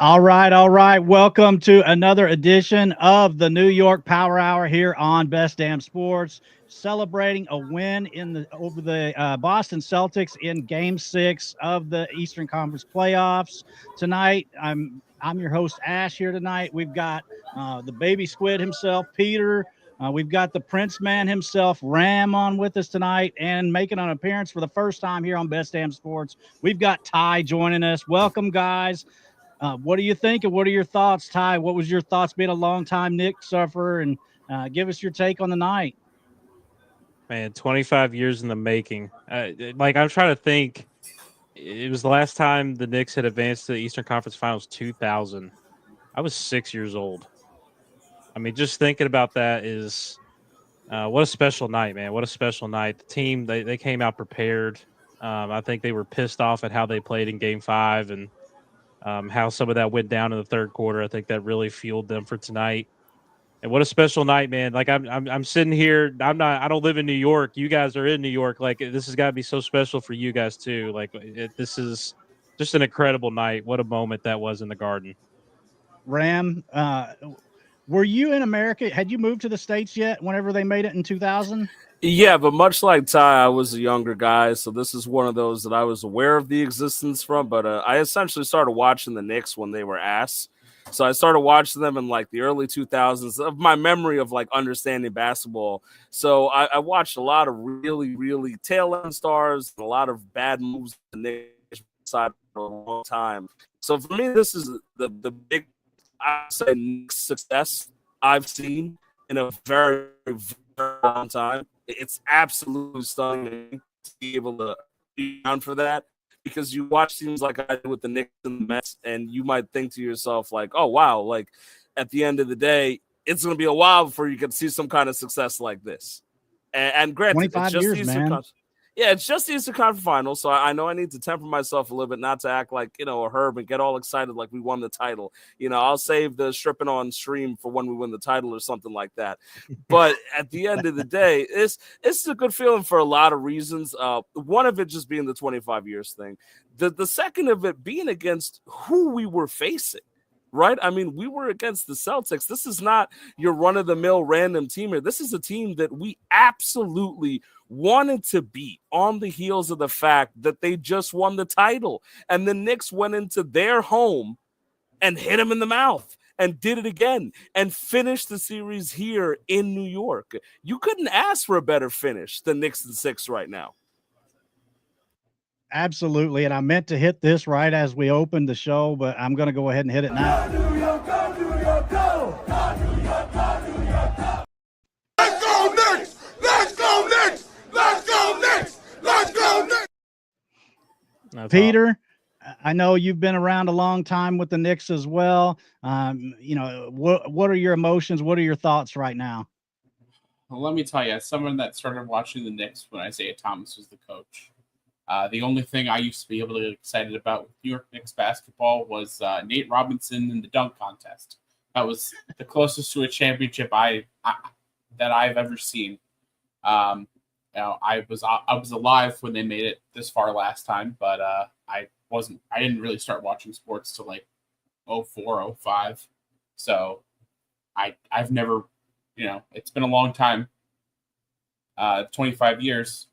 All right, all right. Welcome to another edition of the New York Power Hour here on Best Damn Sports, celebrating a win over the Boston Celtics in Game 6 of the Eastern Conference playoffs. Tonight, I'm your host Ash here tonight. We've got the baby squid himself, Peter. We've got the Prince Man himself, Ram, on with us tonight, and making an appearance for the first time here on Best Damn Sports. We've got Ty joining us. Welcome, guys. What do you think, and what are your thoughts, Ty? What was your thoughts being a longtime Knicks sufferer, and give us your take on the night? Man, 25 years in the making. I'm trying to think. It was the last time the Knicks had advanced to the Eastern Conference Finals, 2000. I was 6 years old. I mean, just thinking about that is what a special night, man. What a special night. The team, they came out prepared. I think they were pissed off at how they played in Game 5 and how some of that went down in the third quarter. I think that really fueled them for tonight. And what a special night, man! Like I'm sitting here. I don't live in New York. You guys are in New York. Like this has got to be so special for you guys too. Like this is just an incredible night. What a moment that was in the Garden. Ram, were you in America? Had you moved to the States yet? Whenever they made it in 2000? Yeah, but much like Ty, I was a younger guy, so this is one of those that I was aware of the existence from. But I essentially started watching the Knicks when they were ass. So I started watching them in like the early 2000s of my memory of like understanding basketball. So I watched a lot of really, really tail end stars and a lot of bad moves on the Knicks side for a long time. So for me, this is the big, I say, Knicks success I've seen in a very, very long time. It's absolutely stunning to be able to be down for that, because you watch teams like I did with the Knicks and the Mets, and you might think to yourself, like, oh, wow, like at the end of the day, it's going to be a while before you can see some kind of success like this. And granted, 25 it's just years, man. it's just the Eastern Conference Finals, so I know I need to temper myself a little bit, not to act like, a herb and get all excited like we won the title. I'll save the stripping on stream for when we win the title or something like that. But at the end of the day, it's a good feeling for a lot of reasons. One of it just being the 25 years thing. The second of it being against who we were facing. Right? I mean, we were against the Celtics. This is not your run-of-the-mill random team here. This is a team that we absolutely wanted to beat on the heels of the fact that they just won the title. And the Knicks went into their home and hit them in the mouth and did it again and finished the series here in New York. You couldn't ask for a better finish than Knicks in 6 right now. Absolutely. And I meant to hit this right as we opened the show, but I'm going to go ahead and hit it now. New York, go, New York, go! New York, go, New York, go! Let's go Knicks! Let's go Knicks! Let's go Knicks! Let's go Knicks! Peter, I know you've been around a long time with the Knicks as well. What are your emotions? What are your thoughts right now? Well, let me tell you, as someone that started watching the Knicks when Isaiah Thomas was the coach, the only thing I used to be able to get excited about with New York Knicks basketball was Nate Robinson in the dunk contest. That was the closest to a championship that I've ever seen. I was alive when they made it this far last time, but I didn't really start watching sports till like 04, 05. So I've never, it's been a long time. 25 years.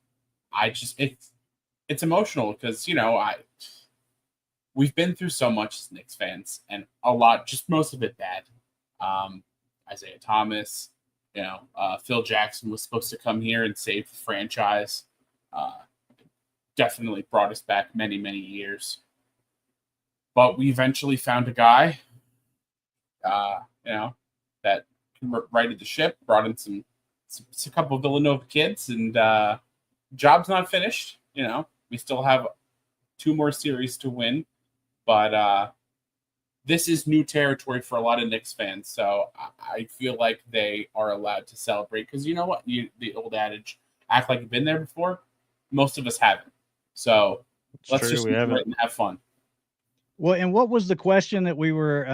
It's emotional because, we've been through so much as Knicks fans, and a lot, just most of it bad. Isaiah Thomas, Phil Jackson was supposed to come here and save the franchise. Definitely brought us back many, many years. But we eventually found a guy, that righted the ship, brought in a couple of Villanova kids, and job's not finished. We still have 2 more series to win, but this is new territory for a lot of Knicks fans. So I feel like they are allowed to celebrate because you know what? The old adage, act like you've been there before. Most of us haven't. So let's just celebrate and have fun. Well, and what was the question that we were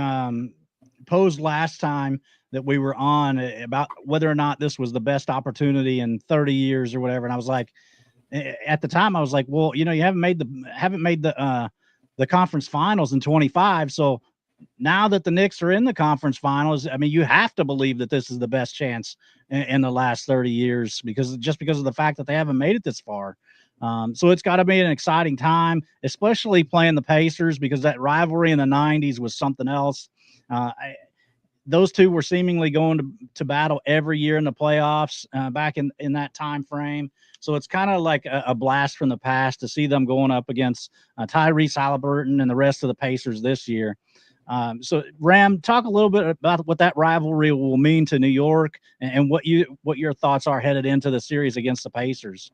posed last time that we were on about whether or not this was the best opportunity in 30 years or whatever? And I was like, at the time I was like, well, you haven't made the conference finals in 25. So now that the Knicks are in the conference finals, I mean, you have to believe that this is the best chance in the last 30 years because of the fact that they haven't made it this far. So it's got to be an exciting time, especially playing the Pacers because that rivalry in the 90s was something else. Those two were seemingly going to battle every year in the playoffs back in that time frame. So it's kind of like a blast from the past to see them going up against Tyrese Halliburton and the rest of the Pacers this year. So Ram, talk a little bit about what that rivalry will mean to New York and what your thoughts are headed into the series against the Pacers.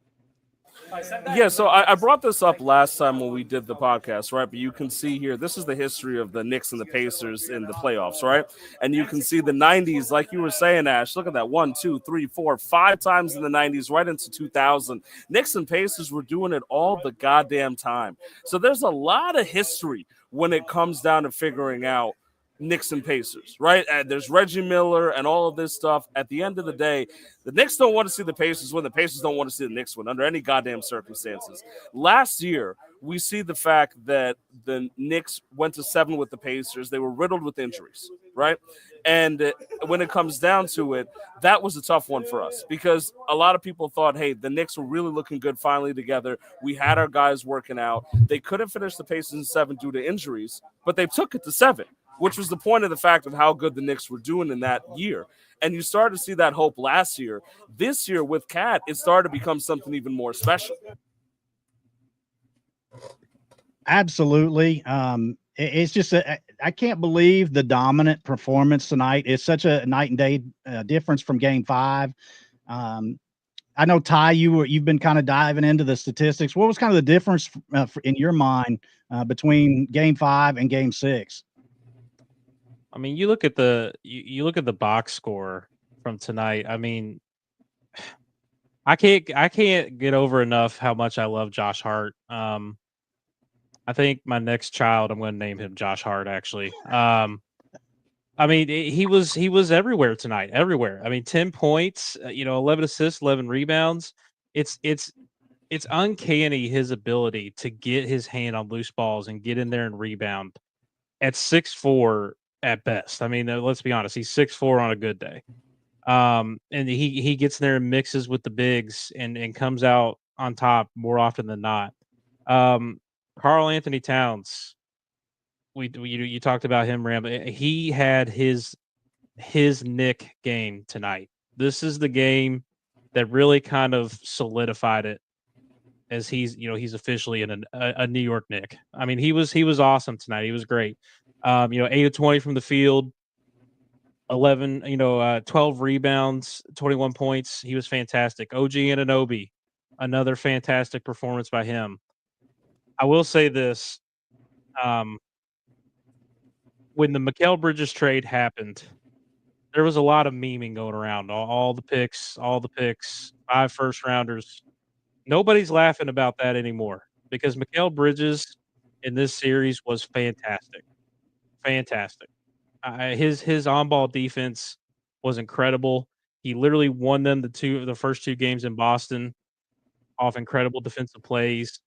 Yeah, so I brought this up last time when we did the podcast, right? But you can see here, this is the history of the Knicks and the Pacers in the playoffs, right? And you can see the 90s, like you were saying, Ash, look at that, 1, 2, 3, 4, 5 times in the 90s, right into 2000. Knicks and Pacers were doing it all the goddamn time. So there's a lot of history when it comes down to figuring out Knicks and Pacers, right? There's Reggie Miller and all of this stuff. At the end of the day, the Knicks don't want to see the Pacers win. The Pacers don't want to see the Knicks win under any goddamn circumstances. Last year, we see the fact that the Knicks went to 7 with the Pacers. They were riddled with injuries, right? And when it comes down to it, that was a tough one for us because a lot of people thought, hey, the Knicks were really looking good finally together. We had our guys working out. They couldn't finish the Pacers in 7 due to injuries, but they took it to 7. Which was the point of the fact of how good the Knicks were doing in that year. And you started to see that hope last year. This year with Cat, it started to become something even more special. Absolutely. It's just I can't believe the dominant performance tonight. It's such a night and day difference from Game 5. I know, Ty, you've been kind of diving into the statistics. What was kind of the difference in your mind between Game 5 and Game 6? I mean, you look at the box score from tonight. I mean, I can't get over enough how much I love Josh Hart. I think my next child, I'm going to name him Josh Hart. Actually, I mean, he was everywhere tonight. Everywhere. I mean, 10 points. 11 assists, 11 rebounds. It's uncanny his ability to get his hand on loose balls and get in there and rebound at 6'4". At best. I mean, let's be honest. He's 6'4" on a good day. And he gets in there and mixes with the bigs and comes out on top more often than not. Karl Anthony Towns, you talked about him, Ram. He had his Nick game tonight. This is the game that really kind of solidified it as he's officially in a New York Knick. I mean, he was awesome tonight. He was great. 8 of 20 from the field, 12 rebounds, 21 points. He was fantastic. OG Anunoby, another fantastic performance by him. I will say this. When the Mikal Bridges trade happened, there was a lot of memeing going around. All the picks, 5 first-rounders. Nobody's laughing about that anymore because Mikal Bridges in this series was fantastic. Fantastic. His on-ball defense was incredible. He literally won them the first 2 games in Boston off incredible defensive plays.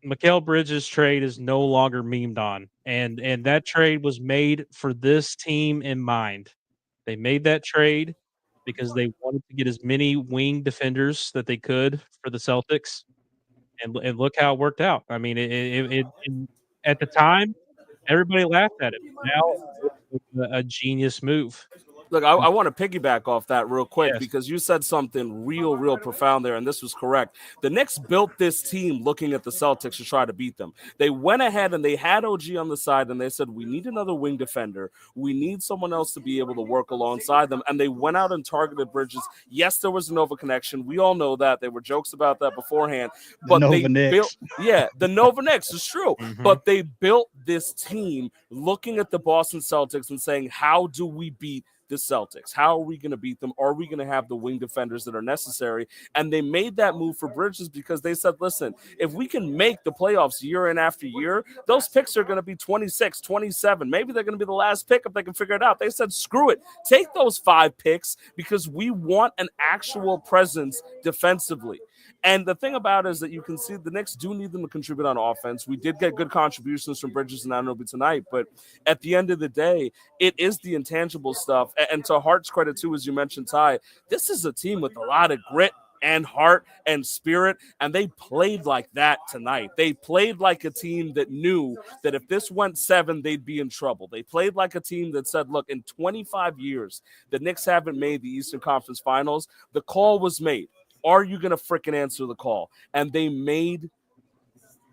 Mikal Bridges' trade is no longer memed on, and that trade was made for this team in mind. They made that trade because they wanted to get as many wing defenders that they could for the Celtics, and look how it worked out. I mean, it at the time, everybody laughed at it. Now it's a genius move. Look, I want to piggyback off that real quick Yes. because you said something real profound there, and this was correct. The Knicks built this team looking at the Celtics to try to beat them. They went ahead and they had OG on the side, and they said, we need another wing defender. We need someone else to be able to work alongside them, and they went out and targeted Bridges. Yes, there was a Nova connection. We all know that. There were jokes about that beforehand. But The Nova Knicks is true. Mhm. But they built this team looking at the Boston Celtics and saying, how do we beat the Celtics? How are we going to beat them? Are we going to have the wing defenders that are necessary? And they made that move for Bridges because they said, listen, if we can make the playoffs year in after year, those picks are going to be 26, 27. Maybe they're going to be the last pick if they can figure it out. They said, screw it. Take those 5 picks because we want an actual presence defensively. And the thing about it is that you can see the Knicks do need them to contribute on offense. We did get good contributions from Bridges and Anunoby tonight, but at the end of the day, it is the intangible stuff. And to Hart's credit too, as you mentioned, Ty, this is a team with a lot of grit and heart and spirit, and they played like that tonight. They played like a team that knew that if this went 7, they'd be in trouble. They played like a team that said, look, in 25 years, the Knicks haven't made the Eastern Conference Finals. The call was made. Are you going to freaking answer the call? And they made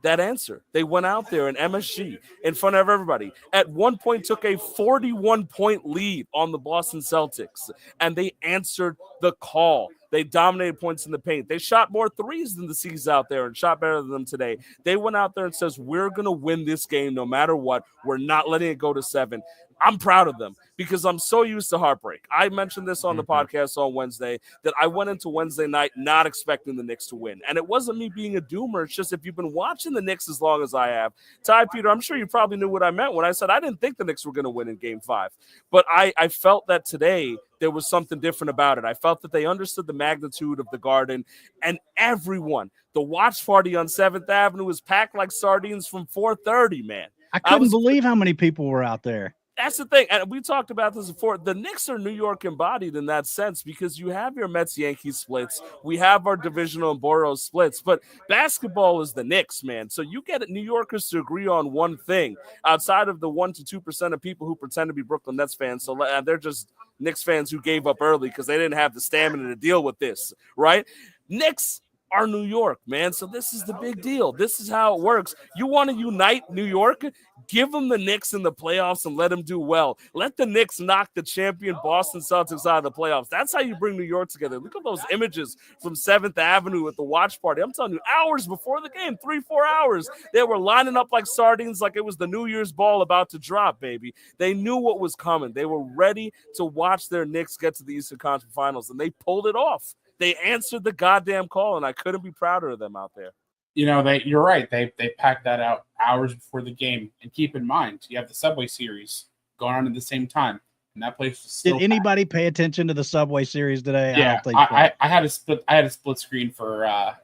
that answer. They went out there in MSG in front of everybody. At one point took a 41-point lead on the Boston Celtics, and they answered the call. They dominated points in the paint. They shot more threes than the C's out there and shot better than them today. They went out there and says, we're going to win this game no matter what. We're not letting it go to 7. I'm proud of them because I'm so used to heartbreak. I mentioned this on the podcast on Wednesday that I went into Wednesday night not expecting the Knicks to win. And it wasn't me being a doomer. It's just if you've been watching the Knicks as long as I have, Ty, Peter, I'm sure you probably knew what I meant when I said I didn't think the Knicks were going to win in Game 5. But I felt that today there was something different about it. I felt that they understood the magnitude of the Garden, and everyone, the watch party on 7th Avenue was packed like sardines from 4:30, man. I couldn't believe how many people were out there. That's the thing, and we talked about this before. The Knicks are New York embodied in that sense because you have your Mets-Yankees splits. We have our divisional and borough splits, but basketball is the Knicks, man. So you get New Yorkers to agree on one thing outside of the 1 to 2% of people who pretend to be Brooklyn Nets fans. So they're just Knicks fans who gave up early because they didn't have the stamina to deal with this, right? Knicks are New York, man. So this is the big deal. This is how it works. You want to unite New York? Give them the Knicks in the playoffs and let them do well. Let the Knicks knock the champion Boston Celtics out of the playoffs. That's how you bring New York together. Look at those images from 7th Avenue at the watch party. I'm telling you, hours before the game, 3-4 hours, they were lining up like sardines like it was the New Year's ball about to drop, baby. They knew what was coming. They were ready to watch their Knicks get to the Eastern Conference Finals, and they pulled it off. They answered the goddamn call, and I couldn't be prouder of them out there. You know, you're right. They packed that out hours before the game. And keep in mind, you have the Subway Series going on at the same time, and that place was still. Did anybody pay attention to the Subway Series today? Yeah, I had a split. I had a split screen for about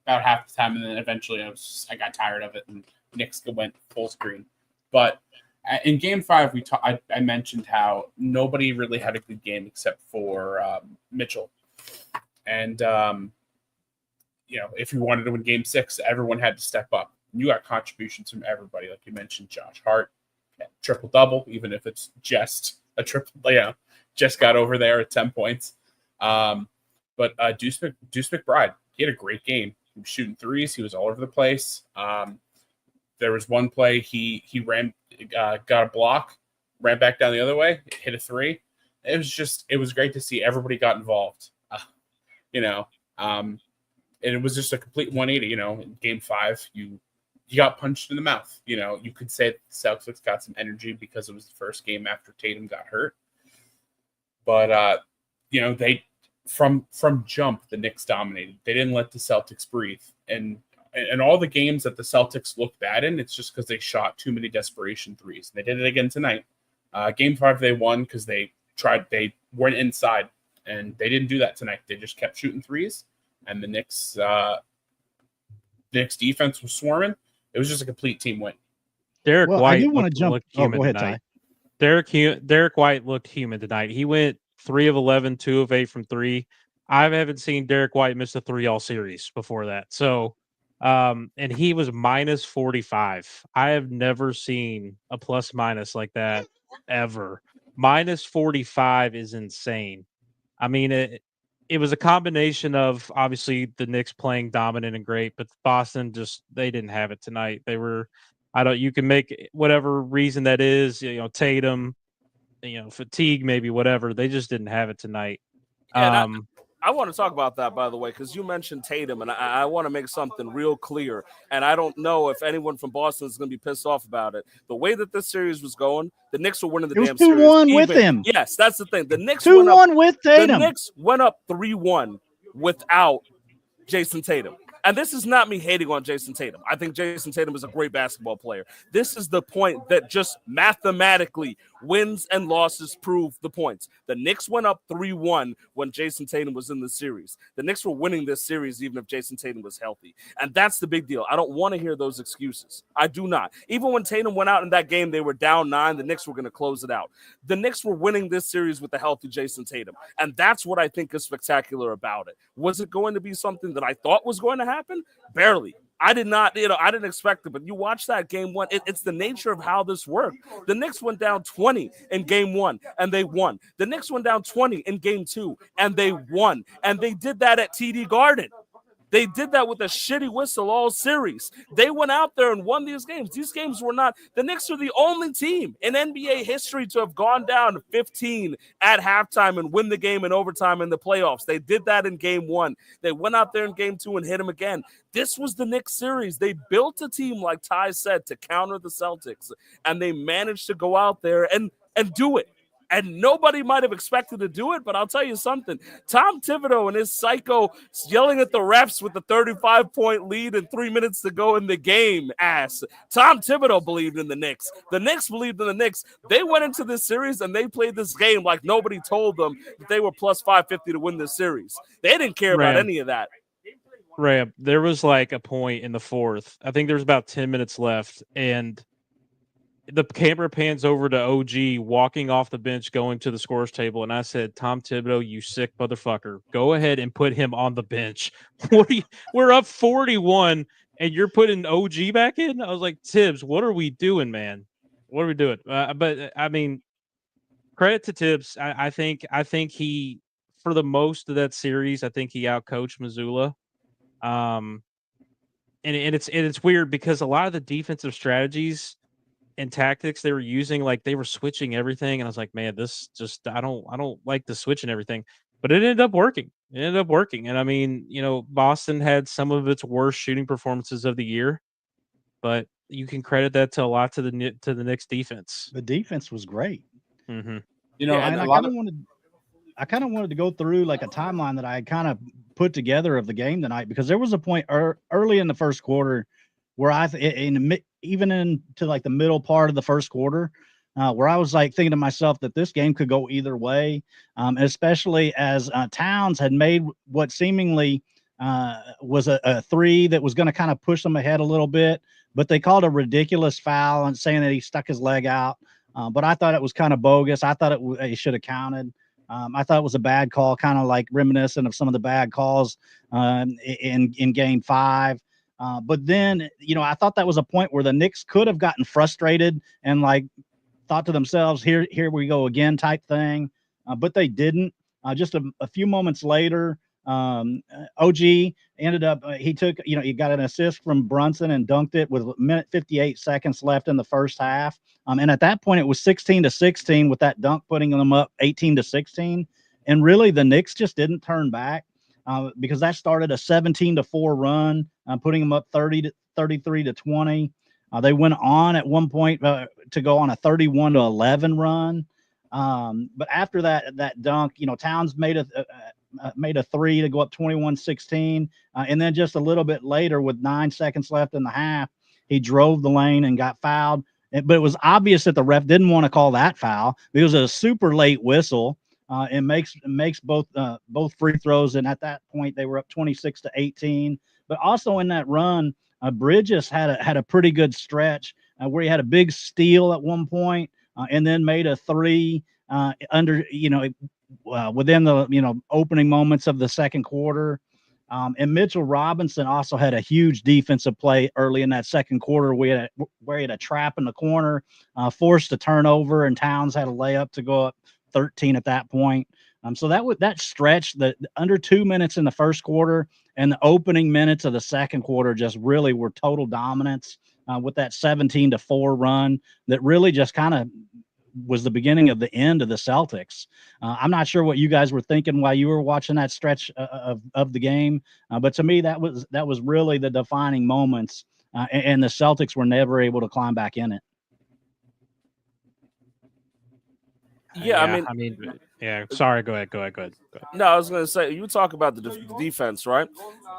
half the time, and then eventually I got tired of it, and Knicks went full screen. But in Game 5, I mentioned how nobody really had a good game except for Mitchell, and you know, if you wanted to win Game 6, everyone had to step up. You got contributions from everybody, like you mentioned, Josh Hart, triple double, even if it's just a triple. Yeah, just got over there at 10 points. But Deuce McBride, he had a great game. He was shooting threes. He was all over the place. There was one play he ran, got a block, ran back down the other way, hit a three. It was great to see everybody got involved. And it was just a complete 180. You know, in Game 5, you got punched in the mouth. You know, you could say the Celtics got some energy because it was the first game after Tatum got hurt. But you know, they from jump, the Knicks dominated. They didn't let the Celtics breathe. And all the games that the Celtics looked bad in, it's just because they shot too many desperation threes. They did it again tonight. Game 5, they won because they weren't inside, and they didn't do that tonight. They just kept shooting threes, and the Knicks defense was swarming. It was just a complete team win. Derek White looked human tonight. Derek White looked human tonight. He went 3 of 11, 2 of 8 from 3. I haven't seen Derek White miss a 3 all series before that. So, and he was minus 45. I have never seen a plus minus like that ever. Minus 45 is insane. I mean, it was a combination of obviously the Knicks playing dominant and great, but Boston they didn't have it tonight. You can make whatever reason that is, you know, Tatum, you know, fatigue, maybe whatever. They just didn't have it tonight. Yeah, I want to talk about that, by the way, because you mentioned Tatum, and I want to make something real clear. And I don't know if anyone from Boston is going to be pissed off about it. The way that this series was going, the Knicks were winning the damn series. 2-1 with him. Yes, that's the thing. The Knicks 2-1 with Tatum. The Knicks went up 3-1 without Jason Tatum. And this is not me hating on Jason Tatum. I think Jason Tatum is a great basketball player. This is the point that just mathematically wins and losses prove the points. The Knicks went up 3-1 when Jason Tatum was in the series. The Knicks were winning this series even if Jason Tatum was healthy. And that's the big deal. I don't want to hear those excuses. I do not. Even when Tatum went out in that game, they were down 9. The Knicks were going to close it out. The Knicks were winning this series with a healthy Jason Tatum. And that's what I think is spectacular about it. Was it going to be something that I thought was going to happen? Barely. I did not, I didn't expect it, but you watch that game one, it's the nature of how this worked. The Knicks went down 20 in game 1, and they won. The Knicks went down 20 in game 2, and they won. And they did that at TD Garden. They did that with a shitty whistle all series. They went out there and won these games. These games were not – the Knicks are the only team in NBA history to have gone down 15 at halftime and win the game in overtime in the playoffs. They did that in game 1. They went out there in game 2 and hit them again. This was the Knicks series. They built a team, like Ty said, to counter the Celtics, and they managed to go out there and do it. And nobody might have expected to do it, but I'll tell you something. Tom Thibodeau and his psycho yelling at the refs with the 35-point lead and 3 minutes to go in the game ass. Tom Thibodeau believed in the Knicks. The Knicks believed in the Knicks. They went into this series and they played this game like nobody told them that they were plus 550 to win this series. They didn't care about any of that. Ram, there was like a point in the fourth. I think there was about 10 minutes left, and the camera pans over to OG walking off the bench, going to the scorer's table. And I said, Tom Thibodeau, you sick motherfucker, go ahead and put him on the bench. We're up 41 and you're putting OG back in. I was like, Tibbs, what are we doing, man? What are we doing? But I mean, credit to Tibbs. I think he, for the most of that series, I think he outcoached Missoula. And it's weird because a lot of the defensive strategies and tactics they were using, like they were switching everything, and I was like, man, this just I don't like the switching everything, but it ended up working. And I mean, Boston had some of its worst shooting performances of the year, but you can credit that to the Knicks defense. The defense was great. Mm-hmm. And I kind of wanted to go through like a timeline that I had kind of put together of the game tonight, because there was a point early in the first quarter where even into like the middle part of the first quarter, where I was like thinking to myself that this game could go either way, especially as Towns had made what seemingly was a three that was going to kind of push them ahead a little bit, but they called a ridiculous foul and saying that he stuck his leg out. But I thought it was kind of bogus. I thought it should have counted. I thought it was a bad call, kind of like reminiscent of some of the bad calls in Game 5. But then, I thought that was a point where the Knicks could have gotten frustrated and like thought to themselves, here we go again type thing. But they didn't. Just a few moments later, OG ended up, he got an assist from Brunson and dunked it with a minute 58 seconds left in the first half. And at that point, it was 16-16 with that dunk, putting them up 18-16. And really, the Knicks just didn't turn back. Because that started a 17-4 run, putting them up 33-20. They went on at one point to go on a 31-11 run. But after that dunk, Towns made a three to go up 21-16. And then just a little bit later, with 9 seconds left in the half, he drove the lane and got fouled. But it was obvious that the ref didn't want to call that foul. It was a super late whistle. It makes both free throws, and at that point they were up 26-18. But also in that run, Bridges had a pretty good stretch where he had a big steal at one point, and then made a three within the opening moments of the second quarter. And Mitchell Robinson also had a huge defensive play early in that second quarter where he had a trap in the corner, forced a turnover, and Towns had a layup to go up 13 at that point. So that stretch, the under 2 minutes in the first quarter and the opening minutes of the second quarter just really were total dominance with that 17-4 run that really just kind of was the beginning of the end of the Celtics. I'm not sure what you guys were thinking while you were watching that stretch of the game, but to me that was really the defining moments, and the Celtics were never able to climb back in it. Yeah, yeah. Sorry, go ahead. No, I was going to say, you talk about the defense, right?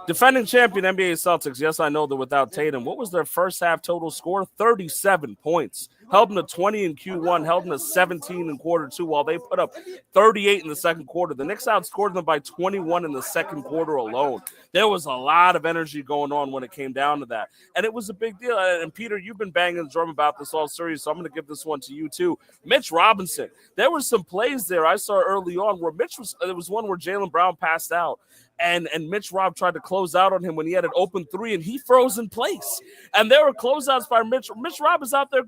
Defending champion NBA Celtics, yes, I know they're without Tatum. What was their first half total score? 37 points. Held them to 20 in Q1, held them to 17 in quarter two, while they put up 38 in the second quarter. The Knicks outscored them by 21 in the second quarter alone. There was a lot of energy going on when it came down to that. And it was a big deal. And Peter, you've been banging the drum about this all series, so I'm going to give this one to you too. Mitch Robinson. There were some plays there I saw early on where there was one where Jaylen Brown passed out. And Mitch Rob tried to close out on him when he had an open three, and he froze in place. And there were closeouts by Mitch. Mitch Rob is out there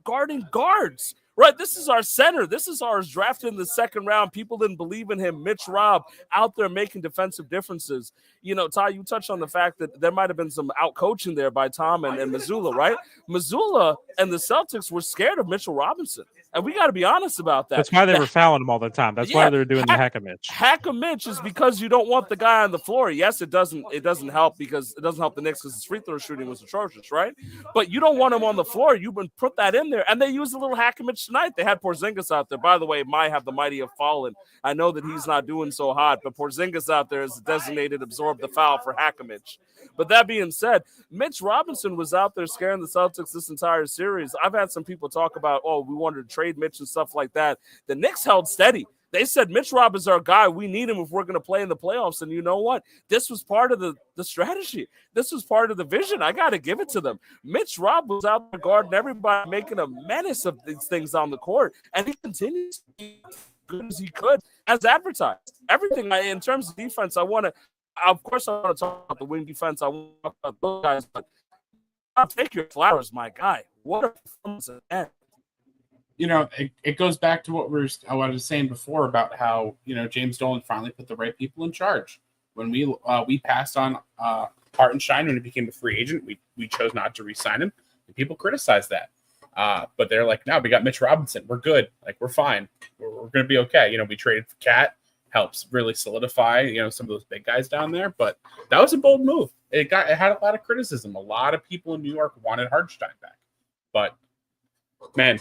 guarding guards. Right, this is our center. This is ours drafted in the second round. People didn't believe in him. Mitch Rob out there making defensive differences. You know, Ty, you touched on the fact that there might have been some out-coaching there by Tom and Mazzulla, right? Mazzulla and the Celtics were scared of Mitchell Robinson. And we got to be honest about that. That's why they were fouling him all the time. That's why they were doing the hack-a-Mitch. Hack-a-Mitch is because you don't want the guy on the floor. Yes, it doesn't help because it doesn't help the Knicks because his free throw shooting was atrocious, right? But you don't want him on the floor. You can put that in there. And they used a little hack-a-Mitch tonight. They had Porzingis out there. By the way, have the mighty have fallen. I know that he's not doing so hot, but Porzingis out there is designated absorb the foul for hack-a-Mitch. But that being said, Mitch Robinson was out there scaring the Celtics this entire series. I've had some people talk about, we wanted to trade Mitch and stuff like that. The Knicks held steady. They said, Mitch Rob is our guy. We need him if we're going to play in the playoffs. And you know what? This was part of the strategy. This was part of the vision. I got to give it to them. Mitch Rob was out there guarding everybody, making a menace of these things on the court. And he continues to be as good as he could, as advertised. Everything in terms of defense, of course, I want to talk about the wing defense. I want to talk about those guys, but I'll take your flowers, my guy. What a performance at the end. You know, it goes back to what I was saying before about how, James Dolan finally put the right people in charge. When we passed on Hartenstein when he became a free agent, we chose not to re-sign him, and people criticized that. But they're like, no, we got Mitch Robinson. We're good. Like, we're fine. We're going to be okay. We traded for Cat. Helps really solidify, some of those big guys down there. But that was a bold move. It had a lot of criticism. A lot of people in New York wanted Hartenstein back. But, man,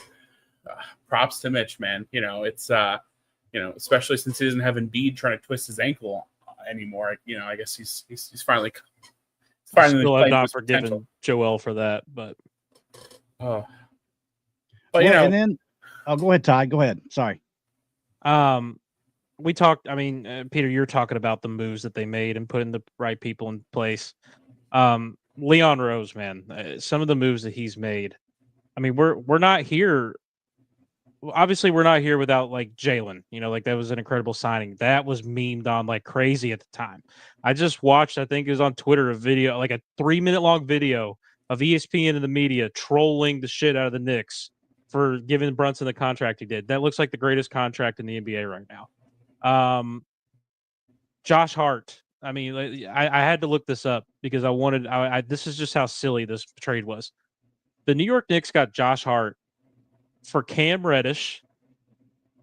props to Mitch, man. It's especially since he doesn't have Embiid trying to twist his ankle anymore. I guess he's finally still have not forgiven Joel for that, but but and then go ahead, Ty. Go ahead. Sorry. We talked. Peter, you're talking about the moves that they made and putting the right people in place. Leon Rose, man, some of the moves that he's made. We're not here. Obviously, we're not here without Jalen. That was an incredible signing. That was memed on like crazy at the time. I just watched. I think it was on Twitter a video, like a 3-minute long video of ESPN and the media trolling the shit out of the Knicks for giving Brunson the contract he did. That looks like the greatest contract in the NBA right now. Josh Hart. I had to look this up because I wanted. This is just how silly this trade was. The New York Knicks got Josh Hart for Cam Reddish,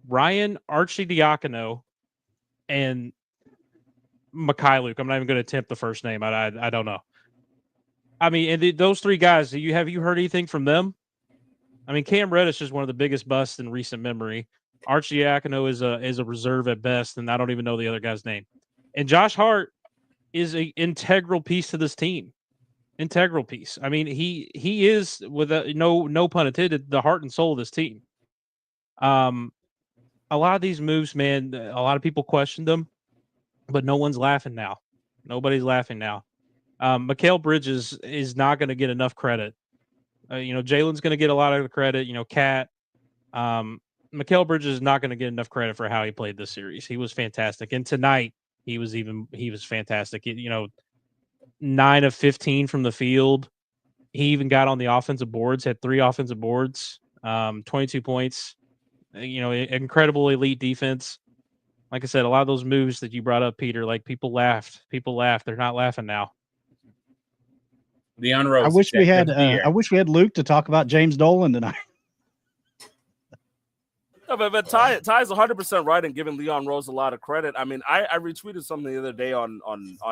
Ryan Arcidiacono, and Mikhailuk. I'm not even going to attempt the first name. I don't know. Those three guys. Have you heard anything from them? Cam Reddish is one of the biggest busts in recent memory. Arcidiacono is a reserve at best, and I don't even know the other guy's name. And Josh Hart is an integral piece to this team. Integral piece. He is, with no pun intended, the heart and soul of this team. A lot of these moves, man, a lot of people questioned them, but no one's laughing now. Nobody's laughing now. Mikal Bridges is not going to get enough credit. Jalen's going to get a lot of the credit. Cat. Mikal Bridges is not going to get enough credit for how he played this series. He was fantastic, and tonight he was fantastic. 9 of 15 from the field. He even got on the offensive boards. Had 3 offensive boards. 22 points. Incredible elite defense. Like I said, a lot of those moves that you brought up, Peter, people laughed. They're not laughing now. Leon Rose. I wish we had Luke to talk about James Dolan tonight. But Ty's 100% right in giving Leon Rose a lot of credit. I mean, I retweeted something the other day on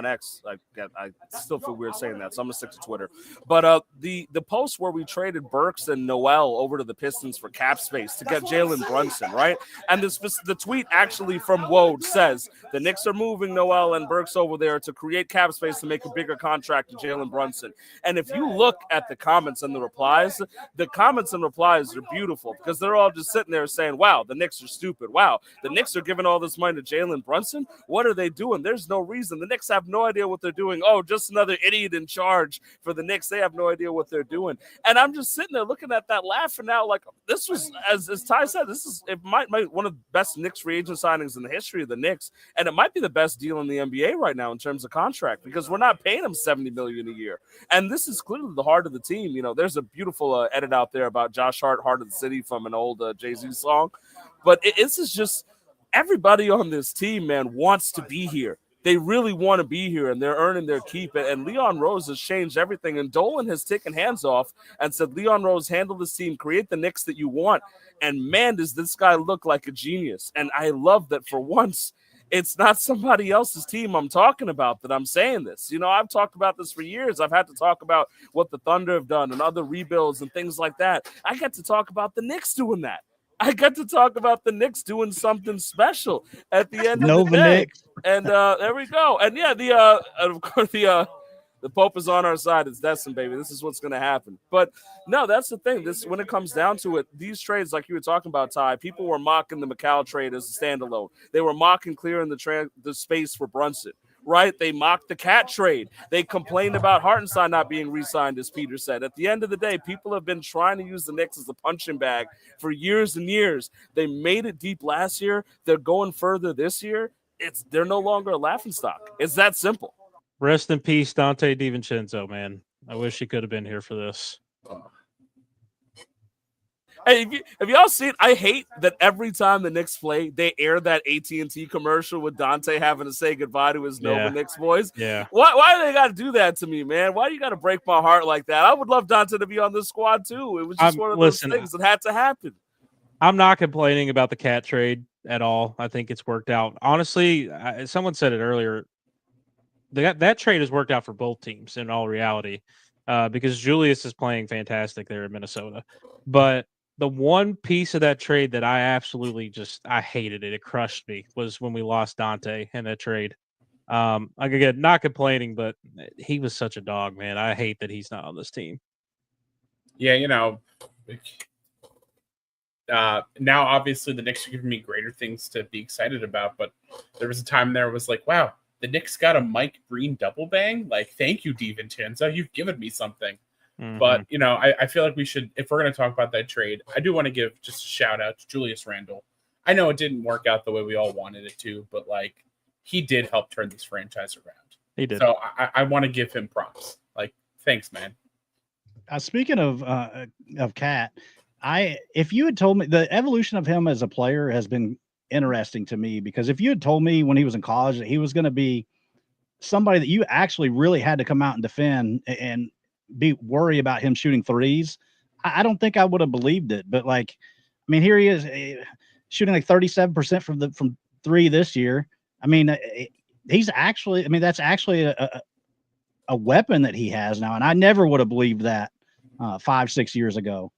X. I still feel weird saying that, so I'm gonna stick to Twitter. But the post where we traded Burks and Noel over to the Pistons for cap space to get Jalen Brunson, right? And the tweet actually from Woj says the Knicks are moving Noel and Burks over there to create cap space to make a bigger contract to Jalen Brunson. And if you look at the comments and the replies are beautiful because they're all just sitting there saying, wow, the Knicks are stupid. Wow, the Knicks are giving all this money to Jalen Brunson. What are they doing? There's no reason. The Knicks have no idea what they're doing. Oh, just another idiot in charge for the Knicks. They have no idea what they're doing. And I'm just sitting there looking at that, laughing out like this was, as Ty said, it might one of the best Knicks free agent signings in the history of the Knicks. And it might be the best deal in the NBA right now in terms of contract because we're not paying him $70 million a year. And this is clearly the heart of the team. You know, there's a beautiful edit out there about Josh Hart, Heart of the City from an old Jay-Z song. But this is just everybody on this team, man, wants to be here. They really want to be here, and they're earning their keep. And Leon Rose has changed everything. And Dolan has taken hands off and said, Leon Rose, handle this team, create the Knicks that you want. And, man, does this guy look like a genius. And I love that for once it's not somebody else's team I'm talking about that I'm saying this. You know, I've talked about this for years. I've had to talk about what the Thunder have done and other rebuilds and things like that. I get to talk about the Knicks doing that. I got to talk about the Knicks doing something special at the end of the day. Knicks. And there we go. And yeah, of course the Pope is on our side. It's Destin, baby. This is what's going to happen. But no, that's the thing. This, when it comes down to it, these trades, like you were talking about, Ty, people were mocking the McCall trade as a standalone. They were mocking clearing the space for Brunson. Right? They mocked the Cat trade. They complained about Hartenstein not being re-signed, as Peter said. At the end of the day, people have been trying to use the Knicks as a punching bag for years and years. They made it deep last year. They're going further this year. They're no longer a laughingstock. It's that simple. Rest in peace, Dante DiVincenzo, man. I wish he could have been here for this. Hey, have y'all seen? I hate that every time the Knicks play, they air that AT&T commercial with Dante having to say goodbye to his Nova Knicks boys. Yeah. Why do they got to do that to me, man? Why do you got to break my heart like that? I would love Dante to be on this squad too. It was just one of those things that had to happen. I'm not complaining about the Cat trade at all. I think it's worked out. Honestly, someone said it earlier. That trade has worked out for both teams in all reality, because Julius is playing fantastic there in Minnesota. But the one piece of that trade that I absolutely I hated it. It crushed me was when we lost Dante in that trade. Again, not complaining, but he was such a dog, man. I hate that he's not on this team. Yeah, you know, now obviously the Knicks are giving me greater things to be excited about, but there was a time there was like, wow, the Knicks got a Mike Breen double bang. Like, thank you, DiVincenzo. You've given me something. Mm-hmm. But, you know, I feel like we should, if we're going to talk about that trade, I do want to give just a shout out to Julius Randle. I know it didn't work out the way we all wanted it to, but like, he did help turn this franchise around. He did. So I want to give him props. Like, thanks, man. Speaking of Cat, if you had told me the evolution of him as a player has been interesting to me, because if you had told me when he was in college that he was going to be somebody that you actually really had to come out and defend and be worried about him shooting threes, I don't think I would have believed it. But like, I mean, here he is shooting like 37% from three this year. I mean, he's actually, I mean, that's actually a weapon that he has now. And I never would have believed that 5-6 years ago.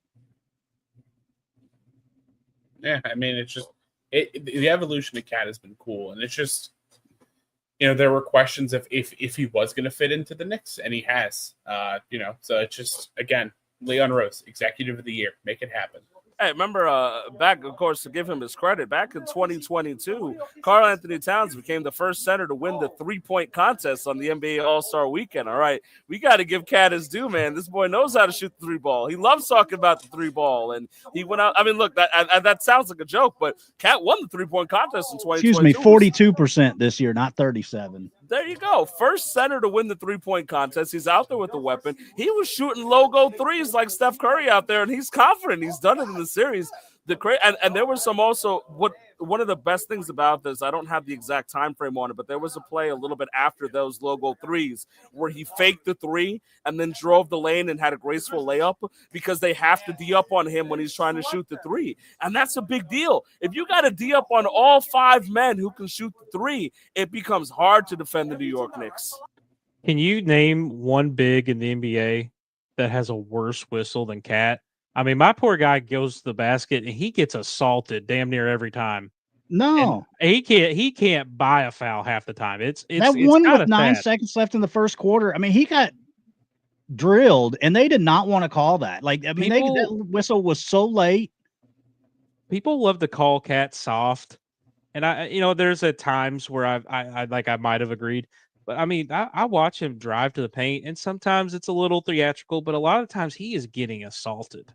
Yeah. I mean, it's just, the evolution of Cat has been cool. And it's just, you know, there were questions if he was going to fit into the Knicks, and he has, you know, so it's just, again, Leon Rose, executive of the year, make it happen. Hey, remember back, of course, to give him his credit, back in 2022, Karl Anthony Towns became the first center to win the three-point contest on the NBA All-Star Weekend. All right, we got to give Cat his due, man. This boy knows how to shoot the three ball. He loves talking about the three ball, and he went out. I mean, look, that sounds like a joke, but Cat won the three-point contest in 2022. Excuse me, 42% this year, not 37. There you go. First center to win the three-point contest. He's out there with the weapon. He was shooting logo threes like Steph Curry out there, and he's confident. He's done it in the series. And there was some also one of the best things about this, I don't have the exact time frame on it, but there was a play a little bit after those logo threes where he faked the three and then drove the lane and had a graceful layup because they have to D up on him when he's trying to shoot the three. And that's a big deal. If you got to D up on all 5 men who can shoot the three, it becomes hard to defend the New York Knicks. Can you name one big in the NBA that has a worse whistle than Cat? I mean, my poor guy goes to the basket and he gets assaulted damn near every time. No, and he can't buy a foul half the time. It's one with 9 sad. seconds left in the first quarter. I mean, he got drilled, and they did not want to call that. Like, I mean, that whistle was so late. People love to call Cat soft, and there's at times where I might have agreed. But I mean, I watch him drive to the paint, and sometimes it's a little theatrical, but a lot of times he is getting assaulted,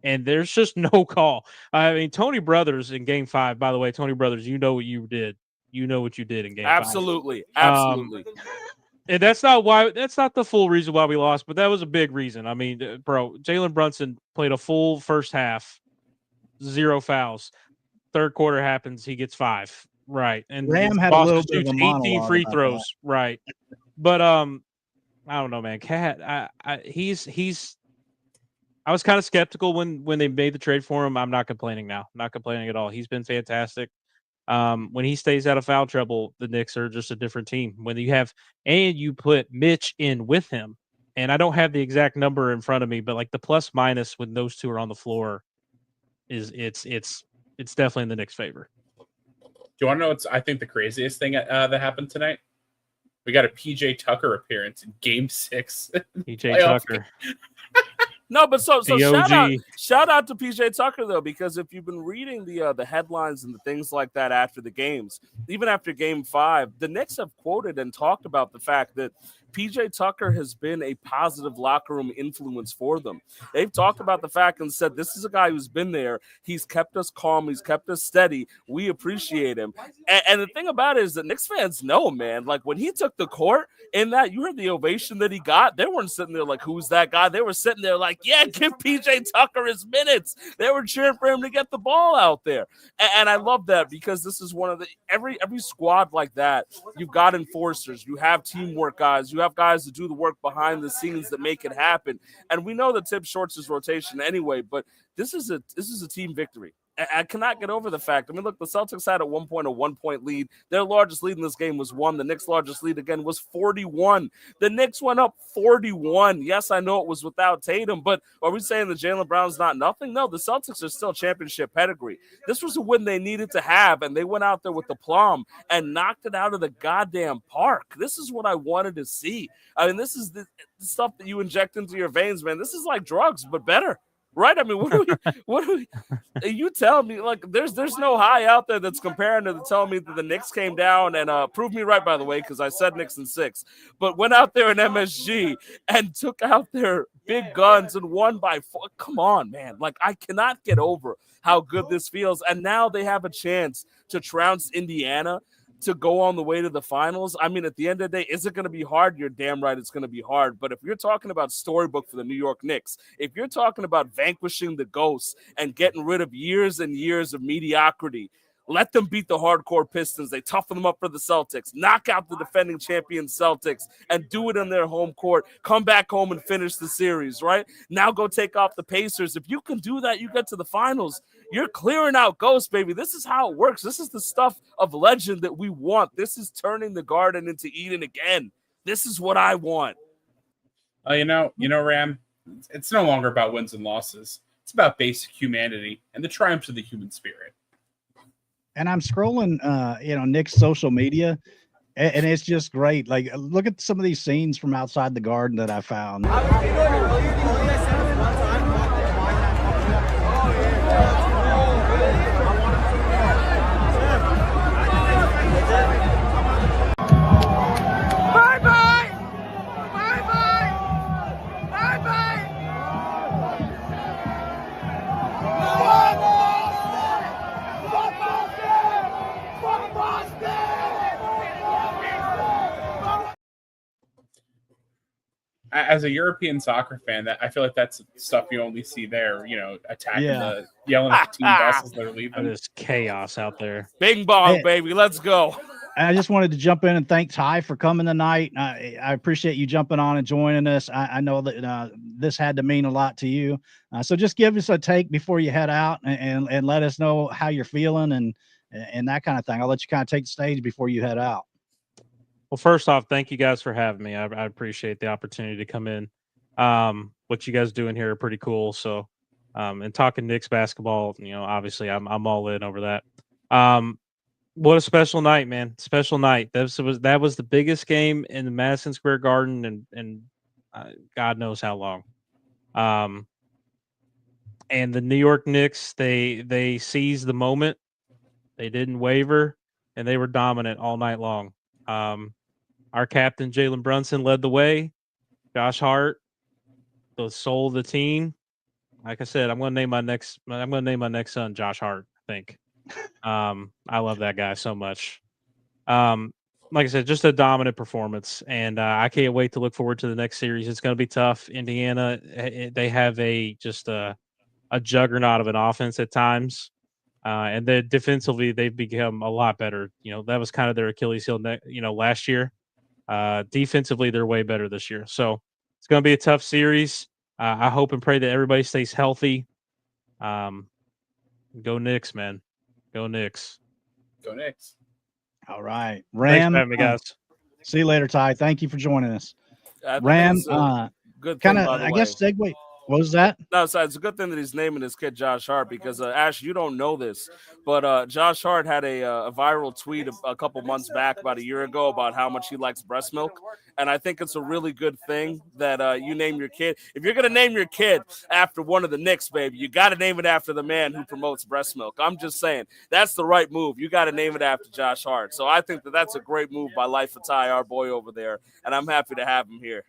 and there's just no call. I mean, Tony Brothers in Game 5. By the way, Tony Brothers, you know what you did. You know what you did in Game 5. Absolutely. And that's not the full reason why we lost, but that was a big reason. I mean, bro, Jalen Brunson played a full first half, 0 fouls. Third quarter happens, he gets 5. Right. And Ram had a little bit of a 18 free throws. That. Right. But I don't know, man. Cat, I was kind of skeptical when they made the trade for him. I'm not complaining now. Not complaining at all. He's been fantastic. When he stays out of foul trouble, the Knicks are just a different team. When you put Mitch in with him, and I don't have the exact number in front of me, but like the plus minus when those two are on the floor it's definitely in the Knicks' favor. Do you want to know what's I think the craziest thing that happened tonight? We got a PJ Tucker appearance in Game 6. PJ Tucker. No, but so shout out to PJ Tucker though, because if you've been reading the headlines and the things like that after the games, even after Game 5, the Knicks have quoted and talked about the fact that PJ Tucker has been a positive locker room influence for them. They've talked about the fact and said, this is a guy who's been there. He's kept us calm. He's kept us steady. We appreciate him. And the thing about it is that Knicks fans know, man, like when he took the court in that, you heard the ovation that he got. They weren't sitting there like, who's that guy? They were sitting there like, yeah, give PJ Tucker his minutes. They were cheering for him to get the ball out there. And I love that because this is one of the, every squad like that, you've got enforcers, you have teamwork guys, you have guys that do the work behind the scenes that make it happen. And we know that Tip shorts his rotation anyway, but this is a team victory. I cannot get over the fact. I mean, look, the Celtics had at one point a 1-point lead. Their largest lead in this game was 1. The Knicks' largest lead, again, was 41. The Knicks went up 41. Yes, I know it was without Tatum, but are we saying that Jaylen Brown's not nothing? No, the Celtics are still championship pedigree. This was a win they needed to have, and they went out there with the plum and knocked it out of the goddamn park. This is what I wanted to see. I mean, this is the stuff that you inject into your veins, man. This is like drugs, but better. Right? I mean, what do we you tell me, like, there's no high out there that's comparing to telling me that the Knicks came down and prove me right, by the way, because I said Knicks in 6, but went out there in MSG and took out their big guns and won by 4. Come on, man. Like, I cannot get over how good this feels. And now they have a chance to trounce Indiana, to go on the way to the finals. I mean, at the end of the day, is it going to be hard? You're damn right it's going to be hard. But if you're talking about storybook for the New York Knicks, if you're talking about vanquishing the ghosts and getting rid of years and years of mediocrity, let them beat the hardcore Pistons. They toughen them up for the Celtics, knock out the defending champion Celtics, and do it on their home court. Come back home and finish the series, right? Now go take off the Pacers. If you can do that, you get to the finals. You're clearing out ghosts, baby. This is how it works. This is the stuff of legend that we want. This is turning the Garden into Eden again. This is what I want. You know, Ram, it's no longer about wins and losses. It's about basic humanity and the triumphs of the human spirit. And I'm scrolling, Nick's social media, and it's just great. Like, look at some of these scenes from outside the Garden that I found. as a European soccer fan, that I feel like that's stuff you only see there. Attacking yelling at the team bus as they're leaving. There's chaos out there. Bing bong, baby. Let's go. I just wanted to jump in and thank Ty for coming tonight. I appreciate you jumping on and joining us. I know that this had to mean a lot to you. So just give us a take before you head out and let us know how you're feeling and that kind of thing. I'll let you kind of take the stage before you head out. Well, first off, thank you guys for having me. I appreciate the opportunity to come in. What you guys doing here are pretty cool. So, and talking Knicks basketball, obviously I'm all in over that. What a special night, man! Special night. That was the biggest game in the Madison Square Garden, and God knows how long. And the New York Knicks, they seized the moment. They didn't waver, and they were dominant all night long. Our captain Jalen Brunson led the way. Josh Hart, the soul of the team. Like I said, I'm going to name my next son Josh Hart. I think. I love that guy so much. Like I said, just a dominant performance, and I can't wait to look forward to the next series. It's going to be tough. Indiana, they have a juggernaut of an offense at times. And then defensively, they've become a lot better. That was kind of their Achilles heel, last year. Defensively, they're way better this year. So it's going to be a tough series. I hope and pray that everybody stays healthy. Go Knicks, man. Go Knicks. Go Knicks. All right. Thanks Ram. for having me, guys. See you later, Ty. Thank you for joining us. Ram, Ram, good kind thing, of, by the I way. guess, segue. What was that? No, so it's a good thing that he's naming his kid Josh Hart because, Ash, you don't know this, but Josh Hart had a viral tweet a couple months back, about a year ago, about how much he likes breast milk. And I think it's a really good thing that you name your kid. If you're going to name your kid after one of the Knicks, baby, you got to name it after the man who promotes breast milk. I'm just saying, that's the right move. You got to name it after Josh Hart. So I think that that's a great move by Life of Ty, our boy over there, and I'm happy to have him here.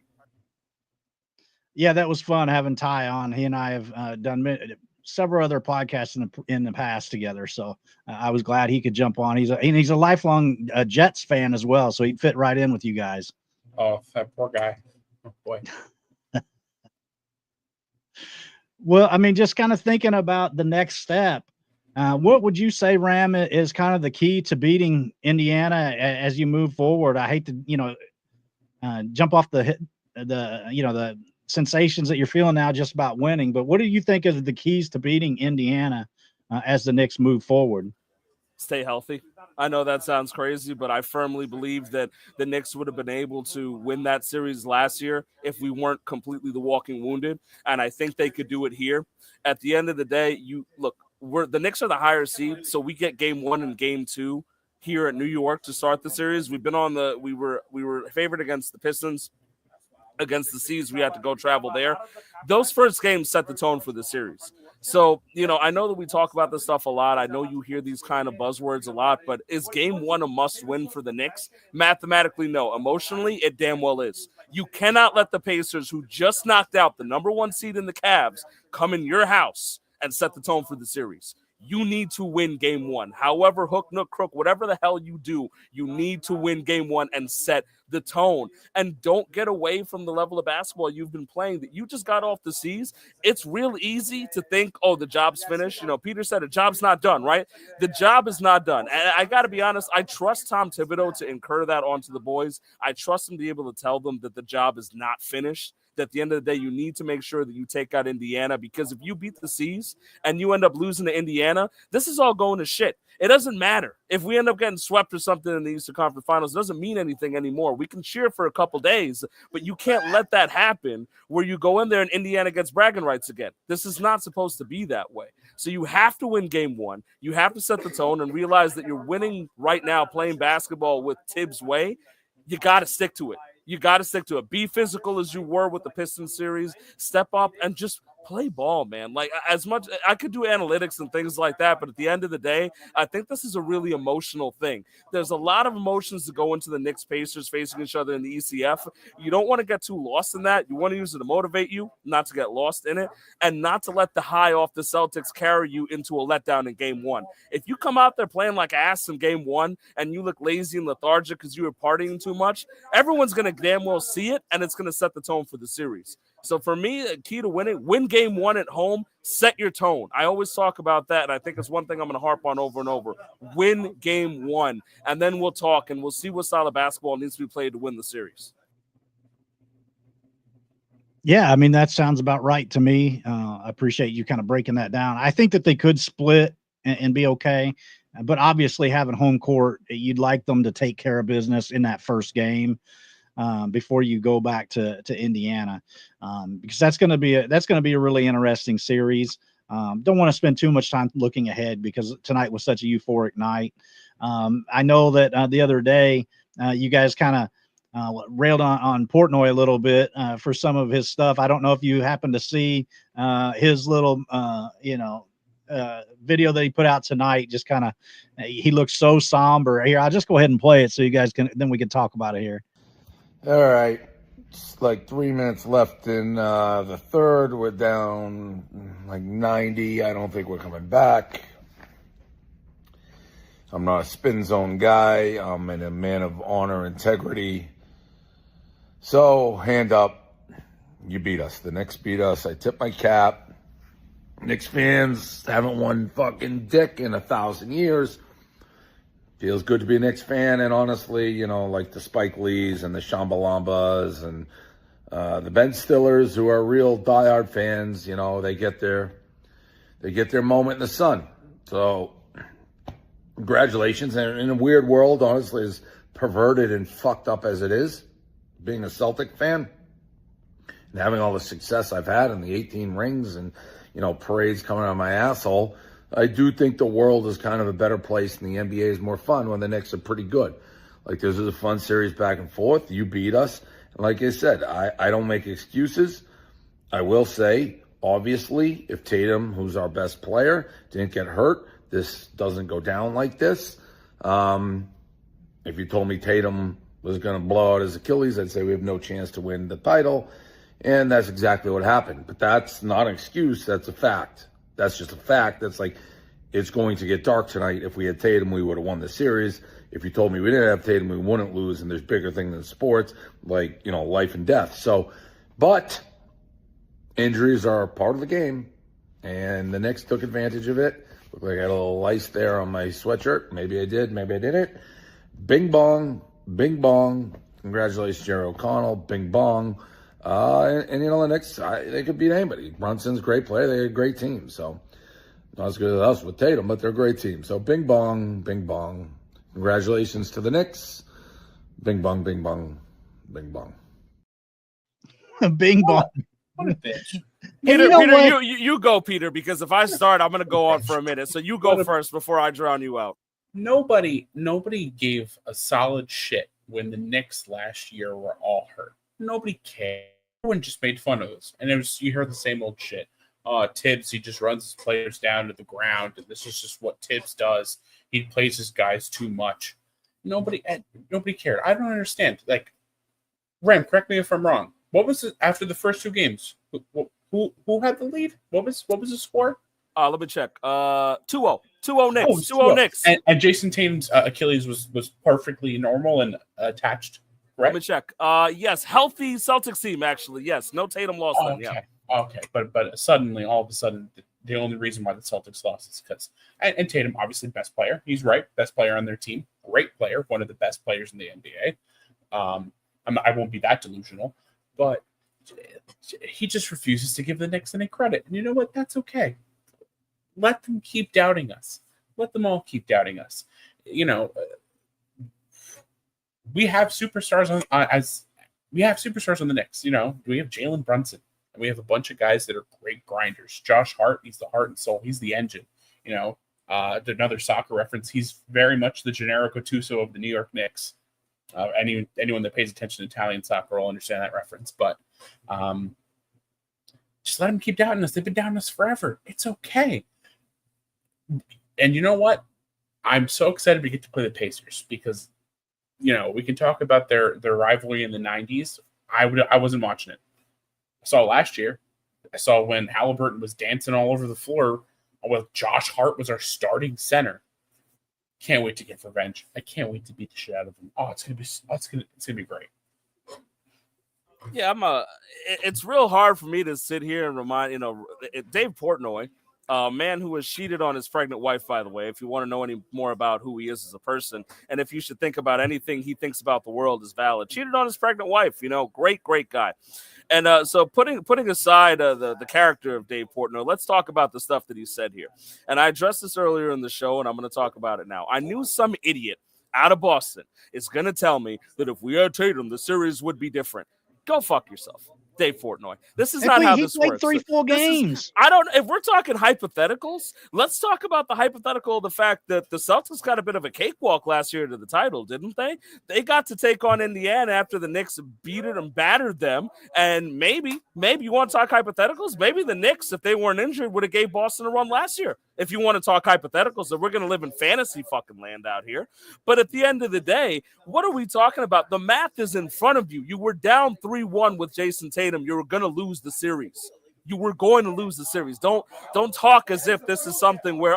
Yeah, that was fun having Ty on. He and I have done several other podcasts in the past together, so I was glad he could jump on. He's a lifelong Jets fan as well, so he'd fit right in with you guys. Oh, that poor guy. Oh, boy. Well, I mean, just kind of thinking about the next step, what would you say, Ram, is kind of the key to beating Indiana as you move forward? I hate to, jump off the sensations that you're feeling now just about winning, but what do you think is the keys to beating Indiana as the Knicks move forward? Stay healthy. I know that sounds crazy, but I firmly believe that the Knicks would have been able to win that series last year if we weren't completely the walking wounded, and I think they could do it here. At the end of the day, the Knicks are the higher seed, so we get game 1 and game 2 here at New York to start the series. We were favored against the Pistons. Against the Seas, we had to go travel there. Those first games set the tone for the series. So, I know that we talk about this stuff a lot. I know you hear these kind of buzzwords a lot, but is game 1 a must win for the Knicks? Mathematically, no. Emotionally, it damn well is. You cannot let the Pacers, who just knocked out the number 1 seed in the Cavs, come in your house and set the tone for the series. You need to win game 1. However, hook, nook, crook, whatever the hell you do, you need to win game 1 and set the tone. And don't get away from the level of basketball you've been playing that you just got off the seas. It's real easy to think, oh, the job's finished. Peter said the job's not done, right? The job is not done. And I got to be honest, I trust Tom Thibodeau to incur that onto the boys. I trust him to be able to tell them that the job is not finished. At the end of the day, you need to make sure that you take out Indiana, because if you beat the Seas and you end up losing to Indiana, this is all going to shit. It doesn't matter. If we end up getting swept or something in the Eastern Conference Finals, it doesn't mean anything anymore. We can cheer for a couple days, but you can't let that happen where you go in there and Indiana gets bragging rights again. This is not supposed to be that way. So you have to win game 1. You have to set the tone and realize that you're winning right now playing basketball with Tibbs' way. You got to stick to it. You got to stick to it. Be physical as you were with the Pistons series. Step up and just play ball, man. Like, as much I could do analytics and things like that, but at the end of the day, I think this is a really emotional thing. There's a lot of emotions that go into the Knicks Pacers facing each other in the ECF. You don't want to get too lost in that. You want to use it to motivate you, not to get lost in it, and not to let the high off the Celtics carry you into a letdown in game one. If you come out there playing like ass in game one and you look lazy and lethargic because you were partying too much, everyone's going to damn well see it, and it's going to set the tone for the series. So for me, the key to winning, win game one at home, set your tone. I always talk about that, and I think it's one thing I'm going to harp on over and over. Win game one, and then we'll talk, and we'll see what style of basketball needs to be played to win the series. Yeah, I mean, that sounds about right to me. I appreciate you kind of breaking that down. I think that they could split and be okay, but obviously having home court, you'd like them to take care of business in that first game. Before you go back to Indiana, because that's going to be a really interesting series. Don't want to spend too much time looking ahead because tonight was such a euphoric night. I know that the other day you guys kind of railed on Portnoy a little bit for some of his stuff. I don't know if you happened to see his little video that he put out tonight. Just kind of he looks so somber. Here, I'll just go ahead and play it so you guys then we can talk about it here. All right. It's like 3 minutes left in the third. We're down like 90. I don't think we're coming back. I'm not a spin zone guy. I'm a man of honor, integrity. So, hand up. You beat us. The Knicks beat us. I tip my cap. Knicks fans haven't won fucking dick in 1,000 years. Feels good to be a Knicks fan, and honestly, like the Spike Lees and the Shambalambas and the Ben Stillers, who are real diehard fans, they get their moment in the sun. So, congratulations. And in a weird world, honestly, as perverted and fucked up as it is, being a Celtic fan and having all the success I've had and the 18 rings and parades coming out of my asshole. I do think the world is kind of a better place and the NBA is more fun when the Knicks are pretty good. Like, this is a fun series back and forth. You beat us. And like I said, I don't make excuses. I will say, obviously, if Tatum, who's our best player, didn't get hurt, this doesn't go down like this. If you told me Tatum was going to blow out his Achilles, I'd say we have no chance to win the title. And that's exactly what happened. But that's not an excuse. That's a fact. That's just a fact. That's like, it's going to get dark tonight. If we had Tatum, we would have won the series. If you told me we didn't have Tatum, we wouldn't lose. And there's bigger things than sports, like, life and death. So, but injuries are part of the game. And the Knicks took advantage of it. Looked like I had a little lice there on my sweatshirt. Maybe I did, maybe I didn't. Bing bong, bing bong. Congratulations, Jerry O'Connell. Bing bong. And the Knicks, they could beat anybody. Brunson's a great player. They're a great team. So, not as good as us with Tatum, but they're a great team. So, bing bong, bing bong. Congratulations to the Knicks. Bing bong, bing bong, bing bong. Bing bong. What a bitch. Peter, you go, Peter, because if I start, I'm going to go on for a minute. So, you go first before I drown you out. Nobody gave a solid shit when the Knicks last year were all hurt. Nobody cared. Everyone just made fun of us. And you heard the same old shit. Tibbs, he just runs his players down to the ground, and this is just what Tibbs does. He plays his guys too much. Nobody cared. I don't understand. Like, Ram, correct me if I'm wrong. What was it after the first two games? Who had the lead? What was the score? Let me check. 2-0. 2-0 Knicks. 2-0 Knicks. And Jason Tatum's Achilles was perfectly normal and attached. Right? Let me check. Yes, healthy Celtics team, actually. Yes, no Tatum lost then. Yeah. Okay. But suddenly, all of a sudden, the only reason why the Celtics lost is because and Tatum, obviously, best player. He's right. Best player on their team. Great player. One of the best players in the NBA. I won't be that delusional. But he just refuses to give the Knicks any credit. And you know what? That's okay. Let them keep doubting us. Let them all keep doubting us. We have superstars on the Knicks. We have Jalen Brunson, and we have a bunch of guys that are great grinders. Josh Hart, he's the heart and soul. He's the engine. Another soccer reference. He's very much the Gennaro Gattuso of the New York Knicks. Anyone that pays attention to Italian soccer will understand that reference. But Just let them keep doubting us. They've been doubting us forever. It's okay. And you know what? I'm so excited we get to play the Pacers because, we can talk about their rivalry in the 90s. I wasn't watching it. I saw it last year. I saw when Halliburton was dancing all over the floor with Josh Hart was our starting center. Can't wait to get revenge. I can't wait to beat the shit out of him. Oh, it's gonna be great. Yeah, it's real hard for me to sit here and remind, Dave Portnoy, a man who has cheated on his pregnant wife, by the way, if you want to know any more about who he is as a person, and if you should think about anything he thinks about the world is valid, cheated on his pregnant wife, great guy. And so putting aside the character of Dave Portnoy, let's talk about the stuff that he said here. And I addressed this earlier in the show, and I'm going to talk about it now. I knew some idiot out of Boston is going to tell me that if we had Tatum, the series would be different. Go fuck yourself, Dave Portnoy. This is not how this works. He played 3 full games. If we're talking hypotheticals, let's talk about the hypothetical of the fact that the Celtics got a bit of a cakewalk last year to the title, didn't they? They got to take on Indiana after the Knicks beat it and battered them. And maybe you want to talk hypotheticals? Maybe the Knicks, if they weren't injured, would have gave Boston a run last year. If you want to talk hypotheticals, so we're going to live in fantasy fucking land out here. But at the end of the day, what are we talking about? The math is in front of you. You were down 3-1 with Jason Tatum. You were going to lose the series. You were going to lose the series. Don't talk as if this is something where,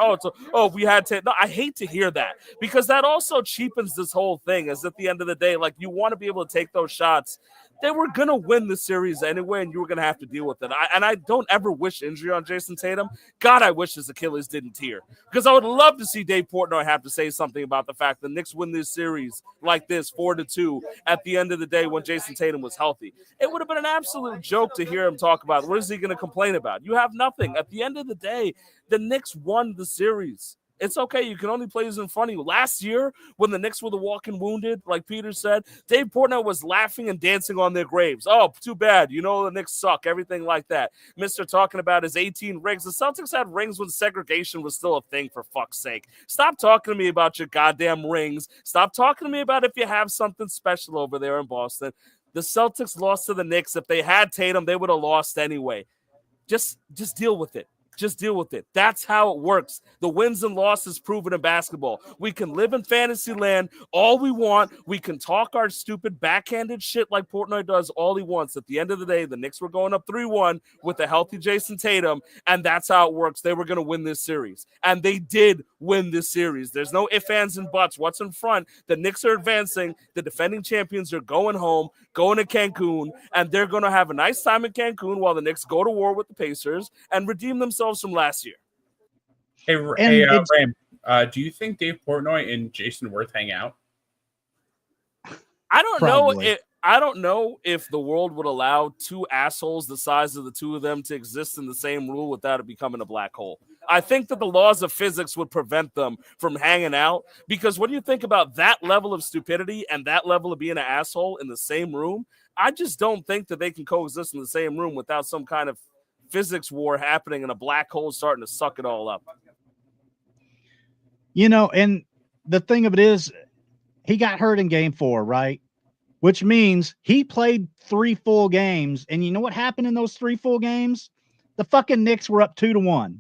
we had to. No, I hate to hear that because that also cheapens this whole thing. As at the end of the day, like you want to be able to take those shots. They were going to win the series anyway, and you were going to have to deal with it. I don't ever wish injury on Jason Tatum. God, I wish his Achilles didn't tear because I would love to see Dave Portnoy have to say something about the fact the Knicks win this series like this 4-2 at the end of the day when Jason Tatum was healthy. It would have been an absolute joke to hear him talk about what is he going to complain about. You have nothing. At the end of the day, the Knicks won the series. It's okay. You can only play who's in front of you. Last year, when the Knicks were the walking wounded, like Peter said, Dave Portnoy was laughing and dancing on their graves. Oh, too bad. The Knicks suck. Everything like that. Mr. talking about his 18 rings. The Celtics had rings when segregation was still a thing, for fuck's sake. Stop talking to me about your goddamn rings. Stop talking to me about if you have something special over there in Boston. The Celtics lost to the Knicks. If they had Tatum, they would have lost anyway. Just deal with it. Just deal with it. That's how it works. The wins and losses proven in basketball. We can live in fantasy land all we want. We can talk our stupid backhanded shit like Portnoy does all he wants. At the end of the day, the Knicks were going up 3-1 with a healthy Jason Tatum, and that's how it works. They were going to win this series, and they did win this series. There's no ifs, ands, and buts. What's in front? The Knicks are advancing. The defending champions are going home, going to Cancun, and they're going to have a nice time in Cancun while the Knicks go to war with the Pacers and redeem themselves from last year. Hey, Ram, do you think Dave Portnoy and Jason Worth hang out? I don't know if the world would allow two assholes the size of the two of them to exist in the same room without it becoming a black hole. I think that the laws of physics would prevent them from hanging out because what do you think about that level of stupidity and that level of being an asshole in the same room? I just don't think that they can coexist in the same room without some kind of physics war happening and a black hole starting to suck it all up. And the thing of it is, he got hurt in game 4, right? Which means he played 3 full games. And you know what happened in those 3 full games? The fucking Knicks were up 2-1.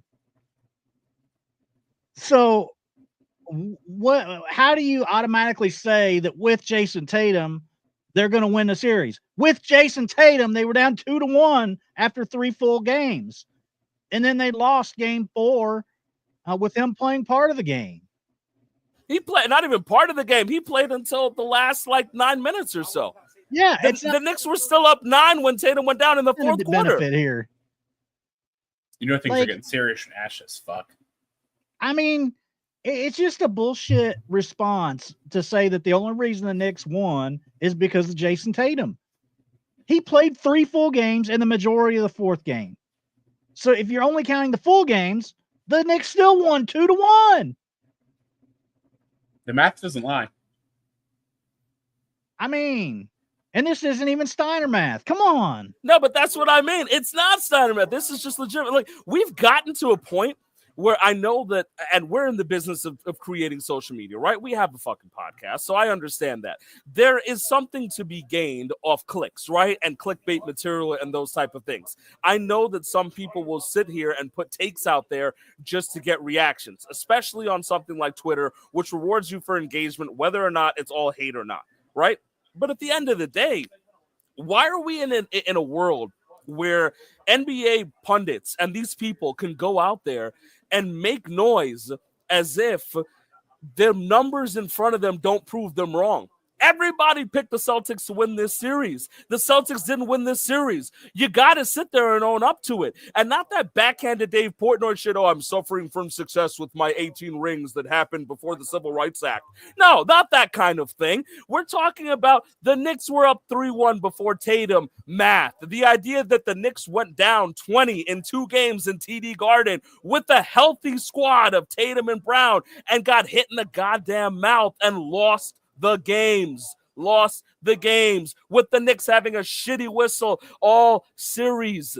So how do you automatically say that with Jason Tatum, they're going to win the series? With Jason Tatum, they were down 2-1 after 3 full games. And then they lost game 4 with him playing part of the game. He played not even part of the game. He played until the last 9 minutes or so. Yeah. The Knicks were still up 9 when Tatum went down in the fourth quarter. Benefit here. Things are getting serious and ash as fuck. I mean, it's just a bullshit response to say that the only reason the Knicks won is because of Jason Tatum. He played 3 full games and the majority of the 4th game. So if you're only counting the full games, the Knicks still won 2-1. The math doesn't lie. I mean, and this isn't even Steiner math. Come on. No, but that's what I mean. It's not Steiner math. This is just legitimate. We've gotten to a point where I know that, and we're in the business of creating social media, right? We have a fucking podcast, so I understand that. There is something to be gained off clicks, right? And clickbait material and those type of things. I know that some people will sit here and put takes out there just to get reactions, especially on something like Twitter, which rewards you for engagement, whether or not it's all hate or not, right? But at the end of the day, why are we in a world where NBA pundits and these people can go out there and make noise as if their numbers in front of them don't prove them wrong? Everybody picked the Celtics to win this series. The Celtics didn't win this series. You got to sit there and own up to it. And not that backhanded Dave Portnoy shit, oh, I'm suffering from success with my 18 rings that happened before the Civil Rights Act. No, not that kind of thing. We're talking about the Knicks were up 3-1 before Tatum. Math. The idea that the Knicks went down 20 in 2 games in TD Garden with a healthy squad of Tatum and Brown and got hit in the goddamn mouth and lost the games with the Knicks having a shitty whistle all series.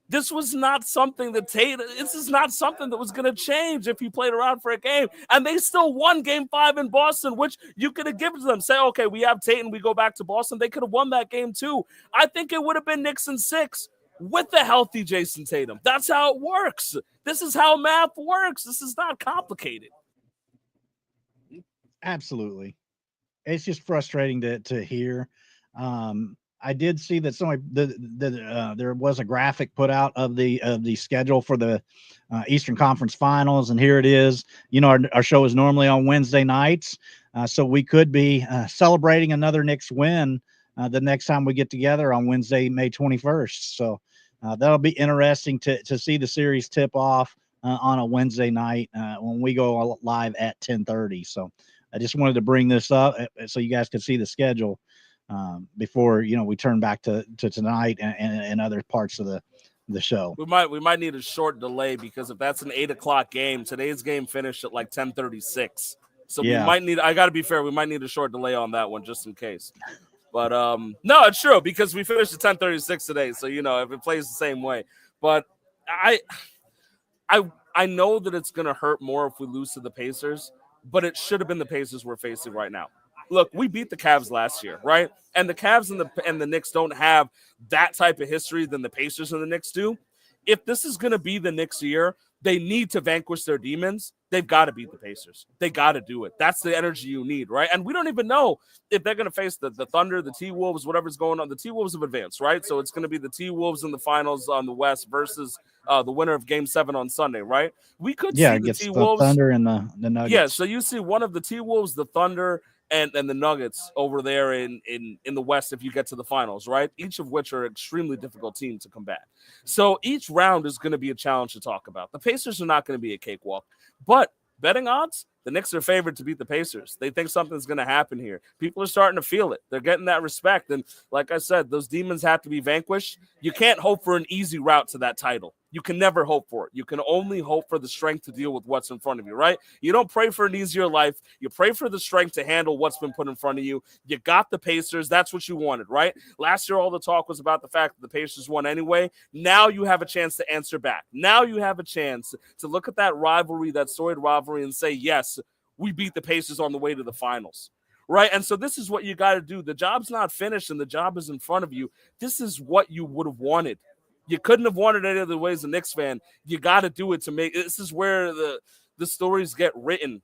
This was not something that this is not something that was going to change if he played around for a game. And they still won game 5 in Boston, which you could have given to them. Say, okay, we have Tatum, we go back to Boston. They could have won that game too. I think it would have been Knicks in 6 with the healthy Jason Tatum. That's how it works. This is how math works. This is not complicated. Absolutely. It's just frustrating to hear. I did see that there was a graphic put out of the schedule for the Eastern Conference Finals, and here it is. You know, our show is normally on Wednesday nights, so we could be celebrating another Knicks win the next time we get together on Wednesday, May 21st. So that'll be interesting to see the series tip off on a Wednesday night when we go live at 10:30. So I just wanted to bring this up so you guys could see the schedule before, you know, we turn back to tonight and other parts of the show. We might need a short delay, because if that's an 8:00 game, today's game finished at like 10:36. So yeah, we might need, I got to be fair, we might need a short delay on that one just in case. But no, it's true, because we finished at 10:36 today. So, you know, if it plays the same way. But I know that it's going to hurt more if we lose to the Pacers, but it should have been the Pacers we're facing right now. Look, we beat the Cavs last year, right? And the Cavs and the Knicks don't have that type of history than the Pacers and the Knicks do. If this is going to be the Knicks year, they need to vanquish their demons. They've got to beat the Pacers. They got to do it. That's the energy you need, right? And we don't even know if they're going to face the Thunder, the T-Wolves, whatever's going on. The T-Wolves have advanced, right? So it's going to be the T-Wolves in the finals on the West versus the winner of Game 7 on Sunday, right? We could see the T-Wolves. The Thunder and the Nuggets. Yeah, so you see one of the T-Wolves, the Thunder, and the Nuggets over there in the West if you get to the finals, right? Each of which are an extremely difficult team to combat. So each round is going to be a challenge to talk about. The Pacers are not going to be a cakewalk, but betting odds, the Knicks are favored to beat the Pacers. They think something's going to happen here. People are starting to feel it. They're getting that respect. And like I said, those demons have to be vanquished. You can't hope for an easy route to that title. You can never hope for it. You can only hope for the strength to deal with what's in front of you, right? You don't pray for an easier life. You pray for the strength to handle what's been put in front of you. You got the Pacers. That's what you wanted, right? Last year, all the talk was about the fact that the Pacers won anyway. Now you have a chance to answer back. Now you have a chance to look at that rivalry, that storied rivalry, and say, yes, we beat the Pacers on the way to the finals, right? And so this is what you got to do. The job's not finished and the job is in front of you. This is what you would have wanted. You couldn't have wanted any other way as a Knicks fan. You got to do it to make – this is where the stories get written.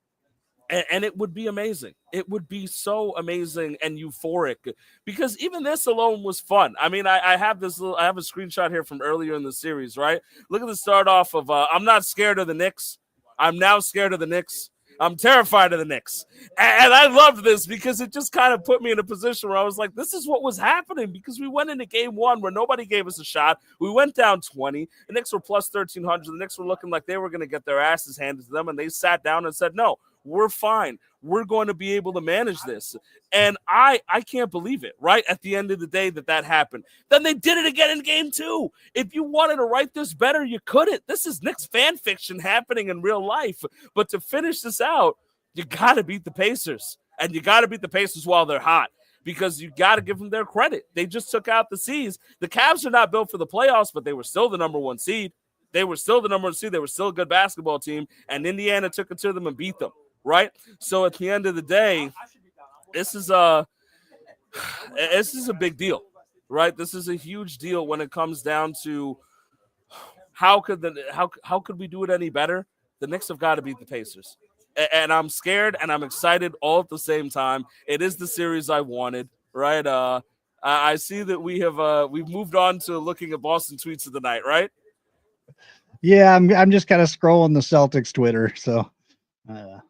And it would be amazing. It would be so amazing and euphoric, because even this alone was fun. I mean, I have a screenshot here from earlier in the series, right? Look at the start off of I'm not scared of the Knicks. I'm now scared of the Knicks. I'm terrified of the Knicks. And I loved this because it just kind of put me in a position where I was like, this is what was happening, because we went into game 1 where nobody gave us a shot. We went down 20. The Knicks were plus 1,300. The Knicks were looking like they were going to get their asses handed to them, and they sat down and said, no, we're fine. We're going to be able to manage this. And I can't believe it, right? At the end of the day that happened. Then they did it again in game 2. If you wanted to write this better, you couldn't. This is Knicks fan fiction happening in real life. But to finish this out, you got to beat the Pacers. And you got to beat the Pacers while they're hot, because you got to give them their credit. They just took out the C's. The Cavs are not built for the playoffs, but they were still the number 1 seed. They were still the number 1 seed. They were still a good basketball team, and Indiana took it to them and beat them, right? So at the end of the day, this is a big deal, right? This is a huge deal when it comes down to how could we do it any better? The Knicks have got to beat the Pacers. And I'm scared and I'm excited all at the same time. It is the series I wanted, right? I see that we've moved on to looking at Boston tweets of the night, right? Yeah, I'm just kind of scrolling the Celtics Twitter. So now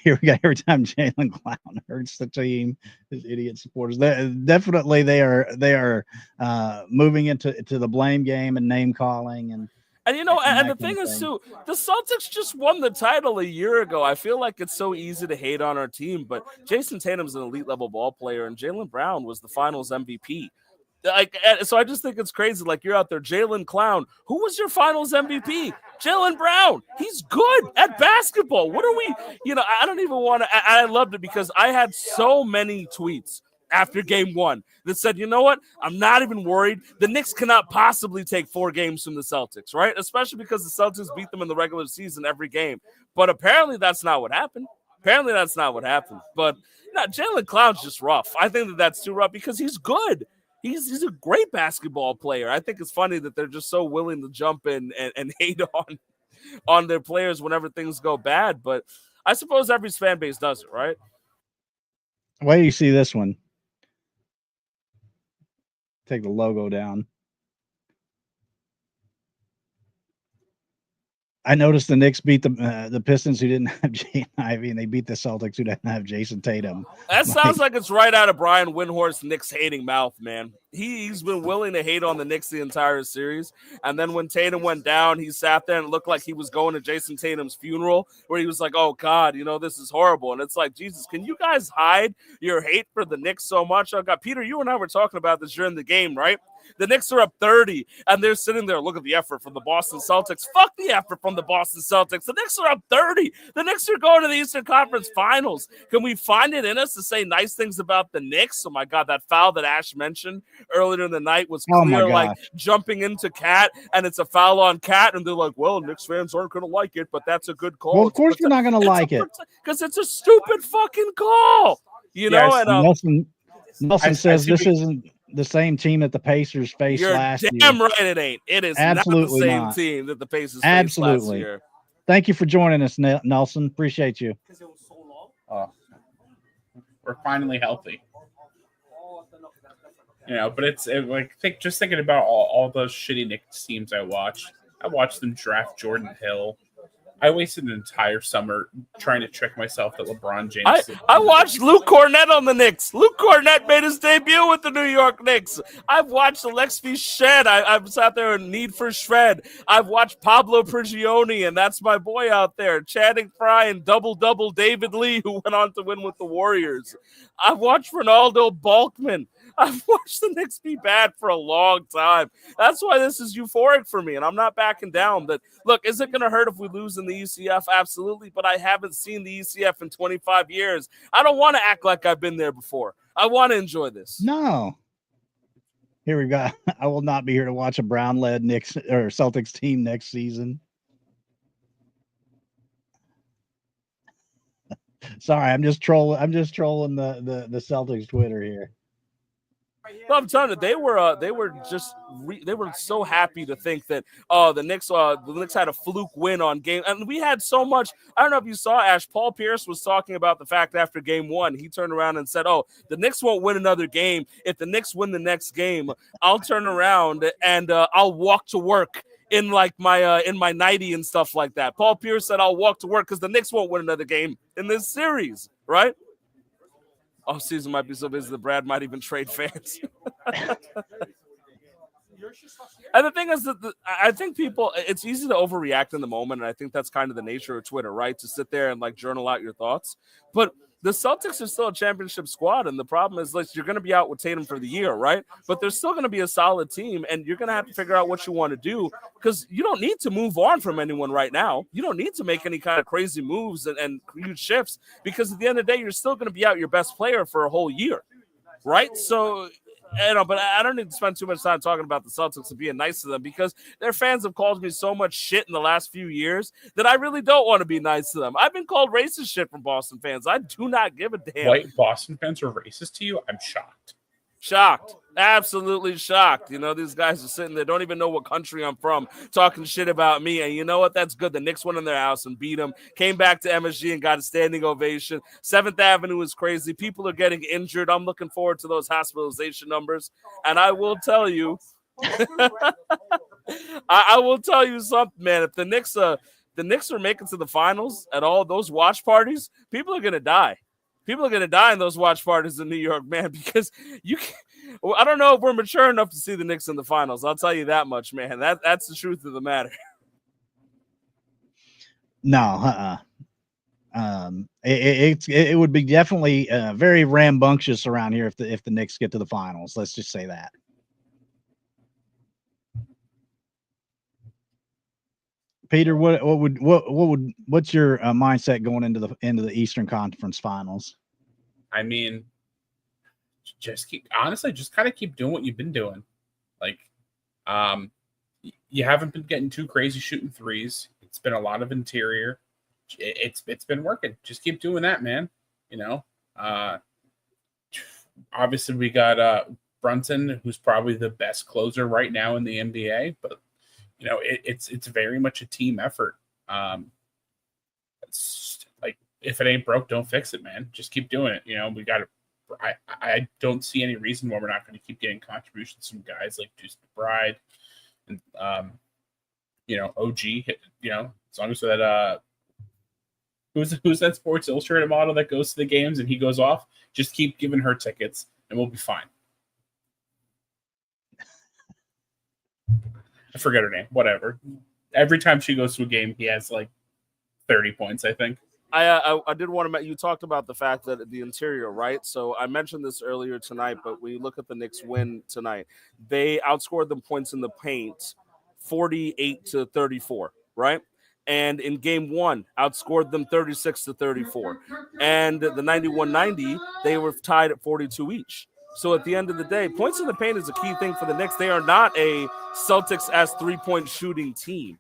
here we go. Every time Jalen Clown hurts the team, his idiot supporters. They are moving into the blame game and name calling and the thing is too, the Celtics just won the title a year ago. I feel like it's so easy to hate on our team, but Jason Tatum's an elite level ball player, and Jaylen Brown was the Finals MVP. So I just think it's crazy. Like, you're out there, Jalen Clown. Who was your Finals MVP? Jaylen Brown. He's good at basketball. What are we? I don't even want to. I loved it because I had so many tweets after game 1 that said, you know what? I'm not even worried. The Knicks cannot possibly take 4 games from the Celtics, right? Especially because the Celtics beat them in the regular season every game. But apparently that's not what happened. But no, Jalen Clown's just rough. I think that's too rough because he's good. He's a great basketball player. I think it's funny that they're just so willing to jump in and hate on their players whenever things go bad. But I suppose every fan base does it, right? Wait till you see this one. Take the logo down. I noticed the Knicks beat the Pistons, who didn't have Jaden Ivey, and they beat the Celtics, who didn't have Jason Tatum. That sounds like it's right out of Brian Windhorst's Knicks hating mouth, man. He's been willing to hate on the Knicks the entire series, and then when Tatum went down, he sat there and looked like he was going to Jason Tatum's funeral, where he was like, "Oh God, this is horrible." And it's like, Jesus, can you guys hide your hate for the Knicks so much? Oh God, Peter, you and I were talking about this during the game, right? The Knicks are up 30, and they're sitting there. Look at the effort from the Boston Celtics. Fuck the effort from the Boston Celtics. The Knicks are up 30. The Knicks are going to the Eastern Conference Finals. Can we find it in us to say nice things about the Knicks? Oh, my God, that foul that Ash mentioned earlier in the night was clear, like jumping into Cat, and it's a foul on Cat, and they're like, well, Knicks fans aren't going to like it, but that's a good call. Well, of course we're not going to like it. Because it's a stupid fucking call. Nelson says this isn't the same team that the Pacers faced last year. You're damn right it ain't. It is absolutely not the same team that the Pacers faced last year. Thank you for joining us, Nelson. Appreciate you. We're finally healthy. But just thinking about all those shitty Knicks teams I watched. I watched them draft Jordan Hill. I wasted an entire summer trying to trick myself that LeBron James. I watched Luke Cornett on the Knicks. Luke Cornett made his debut with the New York Knicks. I've watched Alexi Shved. I've sat there in Need for Shved. I've watched Pablo Prigioni, and that's my boy out there. Channing Frye and double David Lee, who went on to win with the Warriors. I've watched Ronaldo Balkman. I've watched the Knicks be bad for a long time. That's why this is euphoric for me, and I'm not backing down. But look, is it going to hurt if we lose in the ECF? Absolutely, but I haven't seen the ECF in 25 years. I don't want to act like I've been there before. I want to enjoy this. No. Here we go. I will not be here to watch a Brown-led Knicks or Celtics team next season. Sorry, I'm just trolling the Celtics Twitter here. No, I'm telling you, they were so happy to think that the Knicks had a fluke win on game, and we had so much. I don't know if you saw, Ash. Paul Pierce was talking about the fact after game 1, he turned around and said, "Oh, the Knicks won't win another game. If the Knicks win the next game, I'll turn around and I'll walk to work in like my in my nightie and stuff like that." Paul Pierce said, "I'll walk to work because the Knicks won't win another game in this series," right? Off season might be so busy that Brad might even trade fans. And the thing is that I think it's easy to overreact in the moment, and I think that's kind of the nature of Twitter, right? To sit there and like journal out your thoughts. But the Celtics are still a championship squad, and the problem is like you're going to be out with Tatum for the year, right? But there's still going to be a solid team, and you're going to have to figure out what you want to do because you don't need to move on from anyone right now. You don't need to make any kind of crazy moves and huge shifts because at the end of the day, you're still going to be out your best player for a whole year, right? So but I don't need to spend too much time talking about the Celtics and being nice to them because their fans have called me so much shit in the last few years that I really don't want to be nice to them. I've been called racist shit from Boston fans. I do not give a damn. White Boston fans are racist to you? I'm shocked. Shocked. Absolutely shocked. You know, these guys are sitting there, don't even know what country I'm from, talking shit about me. And you know what? That's good. The Knicks went in their house and beat them, came back to MSG and got a standing ovation. 7th Avenue is crazy. People are getting injured. I'm looking forward to those hospitalization numbers. And I will tell you, I will tell you something, man. If the Knicks are making to the finals at all those watch parties, people are going to die. People are going to die in those watch parties in New York, man, because I don't know if we're mature enough to see the Knicks in the finals. I'll tell you that much, man. That's the truth of the matter. No, it would be definitely very rambunctious around here if the Knicks get to the finals. Let's just say that. Peter, what's your mindset going into the Eastern Conference Finals? I mean, just kind of keep doing what you've been doing. Like, you haven't been getting too crazy shooting threes. It's been a lot of interior. It's been working. Just keep doing that, man. You know, obviously we got Brunson, who's probably the best closer right now in the NBA, but you know, it's very much a team effort. It's like, if it ain't broke, don't fix it, man. Just keep doing it. You know, we got to. I don't see any reason why we're not going to keep getting contributions from guys like Deuce McBride and you know, OG. You know, as long as that who's that Sports Illustrated model that goes to the games and he goes off, just keep giving her tickets and we'll be fine. I forget her name. Whatever. Every time she goes to a game, he has like 30 points, I think. I did want to. You talked about the fact that the interior, right? So I mentioned this earlier tonight, but when you look at the Knicks win tonight, they outscored them points in the paint, 48-34, right? And in game one, outscored them 36-34. And the 91-90, they were tied at 42 each. So at the end of the day, points in the paint is a key thing for the Knicks. They are not a Celtics as three-point shooting team.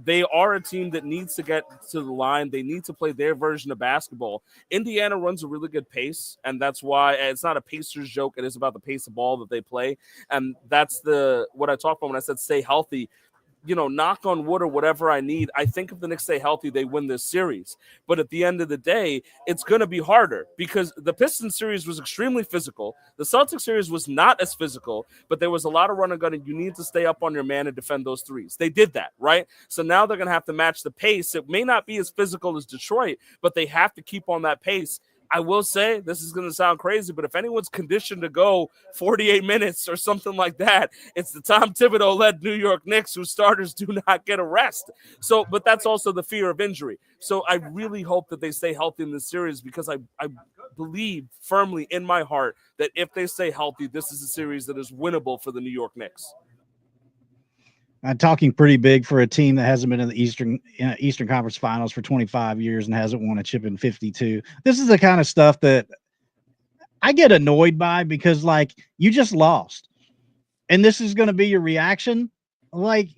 They are a team that needs to get to the line. They need to play their version of basketball. Indiana runs a really good pace, and that's why it's not a Pacers joke. It is about the pace of ball that they play, and that's what I talked about when I said stay healthy. You know, knock on wood or whatever I need. I think if the Knicks stay healthy, they win this series. But at the end of the day, it's going to be harder because the Pistons series was extremely physical. The Celtics series was not as physical, but there was a lot of run and gun, and you need to stay up on your man and defend those threes. They did that, right? So now they're going to have to match the pace. It may not be as physical as Detroit, but they have to keep on that pace. I will say, this is going to sound crazy, but if anyone's conditioned to go 48 minutes or something like that, it's the Tom Thibodeau-led New York Knicks, whose starters do not get a rest. So, but that's also the fear of injury. So I really hope that they stay healthy in this series because I believe firmly in my heart that if they stay healthy, this is a series that is winnable for the New York Knicks. Talking pretty big for a team that hasn't been in the Eastern Conference Finals for 25 years and hasn't won a chip in 52. This is the kind of stuff that I get annoyed by because, like, you just lost, and this is going to be your reaction. Like,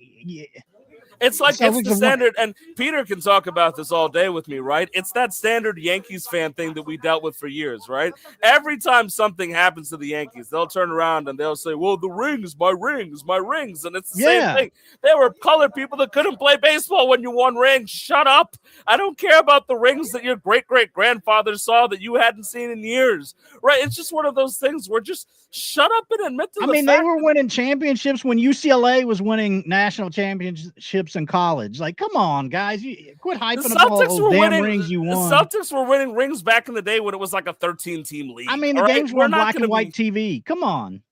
it's like it's the standard, and Peter can talk about this all day with me, right? It's that standard Yankees fan thing that we dealt with for years, right? Every time something happens to the Yankees, they'll turn around and they'll say, well, the rings, my rings, my rings. And it's the same thing. There were colored people that couldn't play baseball when you won rings. Shut up. I don't care about the rings that your great-great-grandfather saw that you hadn't seen in years, right? It's just one of those things where just shut up and admit to the fact. They were winning championships when UCLA was winning national championships in college. Like, come on, guys, you quit hyping about all those damn rings you won. The Celtics were winning rings back in the day when it was like a 13-team league. The games were on black and white TV. Come on,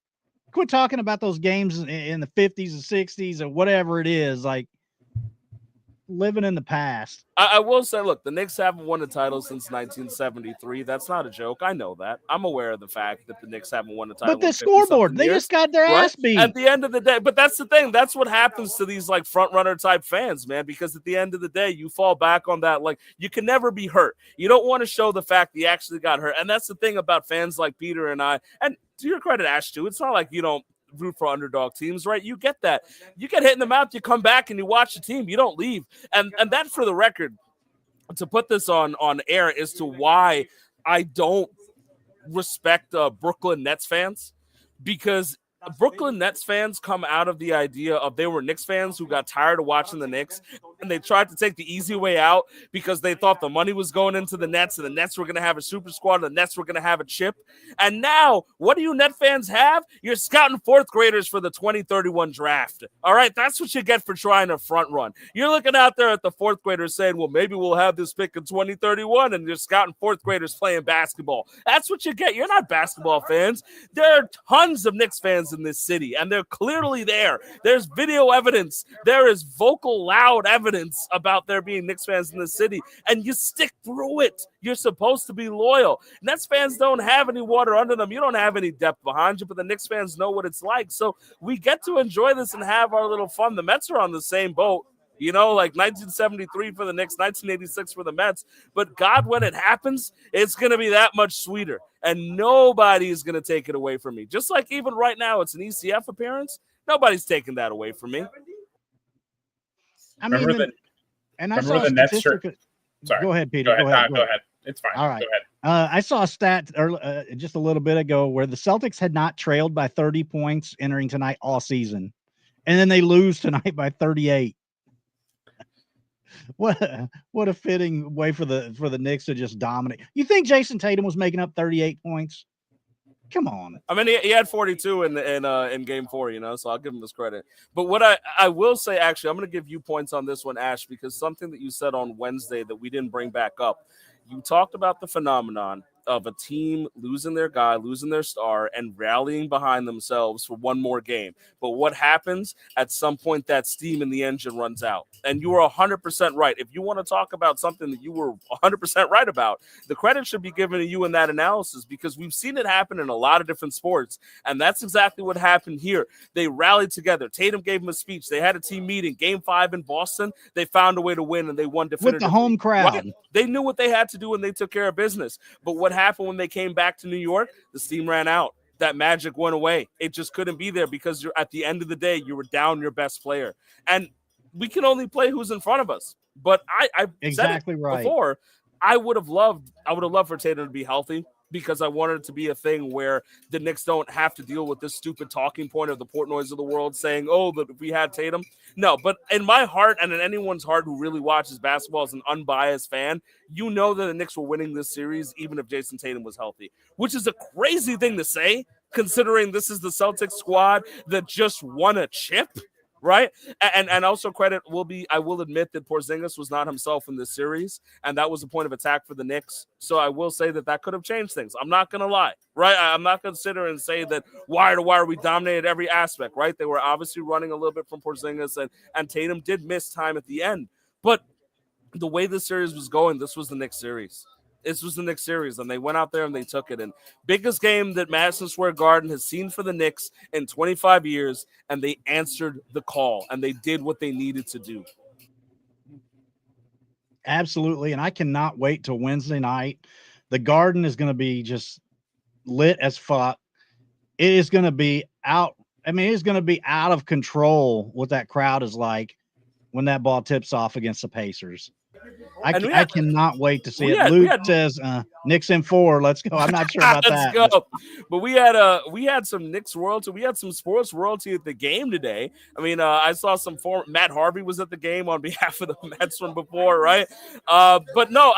quit talking about those games in the 50s and 60s or whatever it is. Like, living in the past. I will say, look, the Knicks haven't won a title since 1973. That's not a joke. I know that. I'm aware of the fact that the Knicks haven't won a title. But the scoreboard, they just got their ass beat. At the end of the day, but that's the thing. That's what happens to these like front runner type fans, man, because at the end of the day, you fall back on that. Like, you can never be hurt. You don't want to show the fact that you actually got hurt. And that's the thing about fans like Peter and I. And to your credit, Ash, too, it's not like you don't root for underdog teams, right? You get that. You get hit in the mouth, you come back and you watch the team. You don't leave. And that, for the record, to put this on air, as to why I don't respect Brooklyn Nets fans, because Brooklyn Nets fans come out of the idea of they were Knicks fans who got tired of watching the Knicks, and they tried to take the easy way out because they thought the money was going into the Nets and the Nets were going to have a super squad and the Nets were going to have a chip. And now, what do you Net fans have? You're scouting fourth graders for the 2031 draft. All right, that's what you get for trying to front run. You're looking out there at the fourth graders saying, well, maybe we'll have this pick in 2031, and you're scouting fourth graders playing basketball. That's what you get. You're not basketball fans. There are tons of Knicks fans in this city, and they're clearly there. There's video evidence. There is vocal, loud evidence about there being Knicks fans in the city, and you stick through it. You're supposed to be loyal. Nets fans don't have any water under them. You don't have any depth behind you, but the Knicks fans know what it's like. So we get to enjoy this and have our little fun. The Mets are on the same boat. You know, like 1973 for the Knicks, 1986 for the Mets. But God, when it happens, it's going to be that much sweeter. And nobody is going to take it away from me. Just like even right now, it's an ECF appearance. Nobody's taking that away from me. I mean, I saw the Nets shirt. Sorry. Go ahead, Peter. Go ahead. It's fine. All right. Go ahead. I saw a stat just a little bit ago where the Celtics had not trailed by 30 points entering tonight all season, and then they lose tonight by 38. What a fitting way for the Knicks to just dominate. You think Jason Tatum was making up 38 points? Come on. I mean, he had 42 in game 4, you know, so I'll give him his credit. But what I will say, actually, I'm going to give you points on this one, Ash, because something that you said on Wednesday that we didn't bring back up. You talked about the phenomenon of a team losing their guy, losing their star, and rallying behind themselves for one more game. But what happens? At some point, that steam in the engine runs out. And you are 100% right. If you want to talk about something that you were 100% right about, the credit should be given to you in that analysis, because we've seen it happen in a lot of different sports. And that's exactly what happened here. They rallied together. Tatum gave him a speech. They had a team meeting. Game 5 in Boston, they found a way to win, and they won definitively. With the home crowd. Right? They knew what they had to do, and they took care of business. But what happened when they came back to New York? The steam ran out. That magic went away. It just couldn't be there because you're at the end of the day, you were down your best player. And we can only play who's in front of us. But I exactly said it right. before, I would have loved for Tatum to be healthy, because I wanted it to be a thing where the Knicks don't have to deal with this stupid talking point of the Portnoys of the world saying, oh, but if we had Tatum. No, but in my heart and in anyone's heart who really watches basketball as an unbiased fan, you know that the Knicks were winning this series even if Jason Tatum was healthy, which is a crazy thing to say considering this is the Celtics squad that just won a chip. Right. And also credit I will admit that Porzingis was not himself in this series, and that was a point of attack for the Knicks. So I will say that could have changed things. I'm not going to lie. Right. I'm not going to sit here and say that wire to wire we dominated every aspect. Right. They were obviously running a little bit from Porzingis, and Tatum did miss time at the end. But the way the series was going, this was the Knicks series. This was the Knicks series, and they went out there and they took it. And biggest game that Madison Square Garden has seen for the Knicks in 25 years, and they answered the call, and they did what they needed to do. Absolutely, and I cannot wait till Wednesday night. The Garden is going to be just lit as fuck. It is going to be out. I mean, it's going to be out of control what that crowd is like when that ball tips off against the Pacers. I cannot wait to see it. Luke says Knicks in 4. Let's go. I'm not sure about that. Let's go. But we had some Knicks royalty. We had some sports royalty at the game today. I mean, I saw Matt Harvey was at the game on behalf of the Mets from before, right? But no,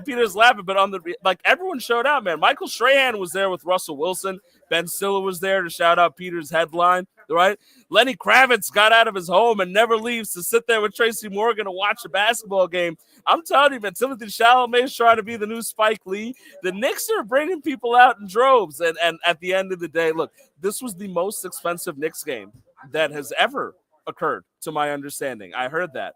Peter's laughing. But everyone showed out, man. Michael Strahan was there with Russell Wilson. Ben Stiller was there to shout out Peter's headline, right? Lenny Kravitz got out of his home and never leaves to sit there with Tracy Morgan to watch a basketball game. I'm telling you, man, Timothy Chalamet's trying to be the new Spike Lee. The Knicks are bringing people out in droves. And at the end of the day, look, this was the most expensive Knicks game that has ever occurred, to my understanding. I heard that.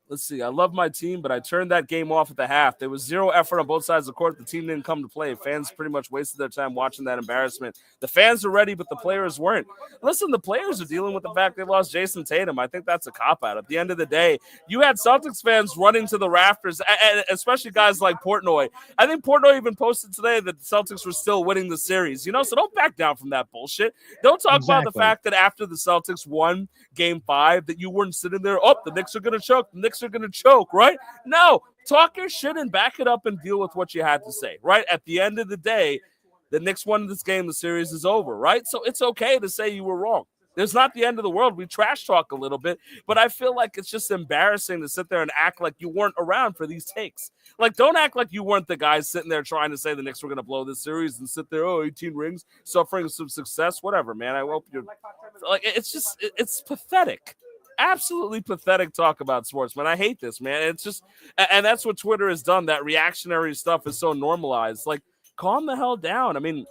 Let's see. I love my team, but I turned that game off at the half. There was zero effort on both sides of the court. The team didn't come to play. Fans pretty much wasted their time watching that embarrassment. The fans are ready, but the players weren't. Listen, the players are dealing with the fact they lost Jason Tatum. I think that's a cop-out. At the end of the day, you had Celtics fans running to the rafters, and especially guys like Portnoy. I think Portnoy even posted today that the Celtics were still winning the series. So don't back down from that bullshit. Don't talk about the fact that after the Celtics won Game 5 that you weren't sitting there, the Knicks are going to choke. The Knicks are going to choke, right? No, talk your shit and back it up and deal with what you had to say, right? At the end of the day, the Knicks won this game. The series is over, right? So it's okay to say you were wrong. There's not the end of the world. We trash talk a little bit, but I feel like it's just embarrassing to sit there and act like you weren't around for these takes. Like, don't act like you weren't the guys sitting there trying to say the Knicks were going to blow this series and sit there, 18 rings, suffering some success, whatever, man. I hope you're like, it's pathetic. Absolutely pathetic talk about sports, man. I hate this, man. It's just, and that's what Twitter has done. That reactionary stuff is so normalized. Like, calm the hell down. I mean,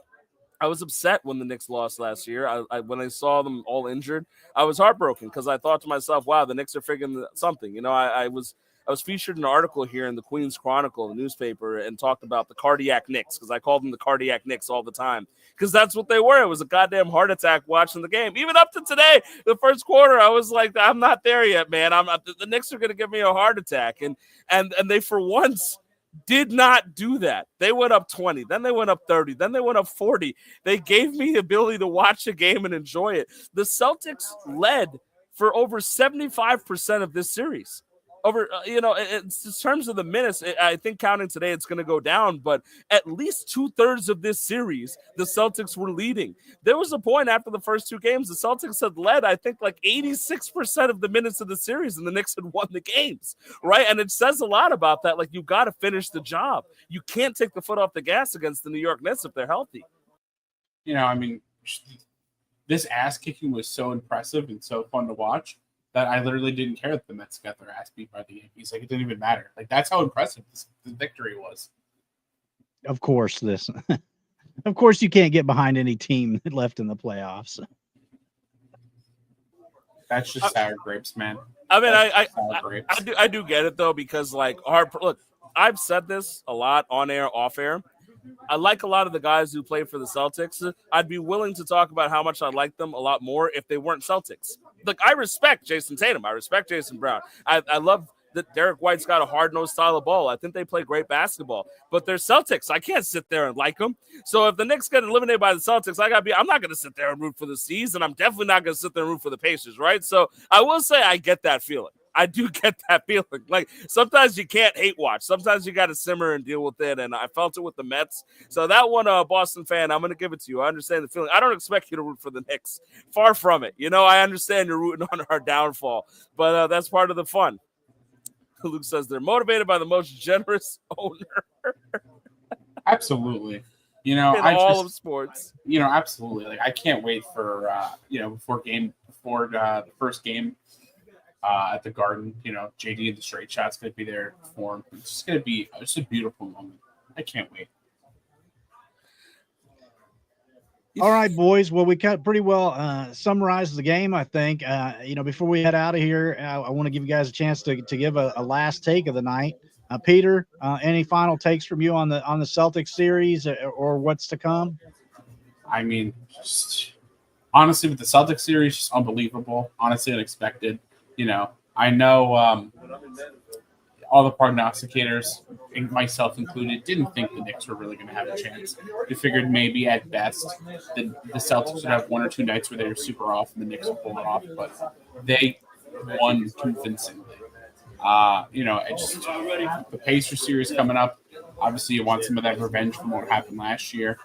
I was upset when the Knicks lost last year. When I saw them all injured, I was heartbroken because I thought to myself, wow, the Knicks are figuring something. I was featured in an article here in the Queens Chronicle, the newspaper, and talked about the cardiac Knicks because I called them the cardiac Knicks all the time because that's what they were. It was a goddamn heart attack watching the game. Even up to today, the first quarter, I was like, I'm not there yet, man. The Knicks are going to give me a heart attack. And they, for once, did not do that. They went up 20, then they went up 30, then they went up 40. They gave me the ability to watch a game and enjoy it. The Celtics led for over 75% of this series. In terms of the minutes, I think counting today, it's going to go down, but at least 2/3 of this series, the Celtics were leading. There was a point after the first two games, the Celtics had led, I think, like 86% of the minutes of the series, and the Knicks had won the games, right? And it says a lot about that. Like, you've got to finish the job. You can't take the foot off the gas against the New York Knicks if they're healthy. This ass kicking was so impressive and so fun to watch that I literally didn't care that the Mets got their ass beat by the Yankees. Like, it didn't even matter. Like, that's how impressive this victory was. Of course, of course, you can't get behind any team left in the playoffs. That's just sour grapes, man. I mean, I do get it though, because look, I've said this a lot on air, off air. I like a lot of the guys who play for the Celtics. I'd be willing to talk about how much I like them a lot more if they weren't Celtics. Look, I respect Jason Tatum. I respect Jason Brown. I love that Derek White's got a hard-nosed style of ball. I think they play great basketball. But they're Celtics. I can't sit there and like them. So if the Knicks get eliminated by the Celtics, I'm not going to sit there and root for the C's, and I'm definitely not going to sit there and root for the Pacers, right? So I will say I get that feeling. I do get that feeling. Like, sometimes you can't hate watch. Sometimes you got to simmer and deal with it, and I felt it with the Mets. So that one, Boston fan, I'm going to give it to you. I understand the feeling. I don't expect you to root for the Knicks. Far from it. I understand you're rooting on our downfall, but that's part of the fun. Luke says they're motivated by the most generous owner. Absolutely. In all of sports. Absolutely. Like, I can't wait for, before the first game at the Garden. JD and the straight shot's going to be there to perform. It's just going to be just a beautiful moment. I can't wait. All right, boys. Well, we got pretty well summarized the game, I think. Before we head out of here, I want to give you guys a chance to give a last take of the night. Peter, any final takes from you on the Celtics series or what's to come? I mean, just, honestly, with the Celtics series, just unbelievable. Honestly, unexpected. I know all the prognosticators, myself included, didn't think the Knicks were really going to have a chance. We figured maybe at best the Celtics would have one or two nights where they were super off and the Knicks would pull it off, but they won convincingly. The Pacers series coming up. Obviously, you want some of that revenge from what happened last year.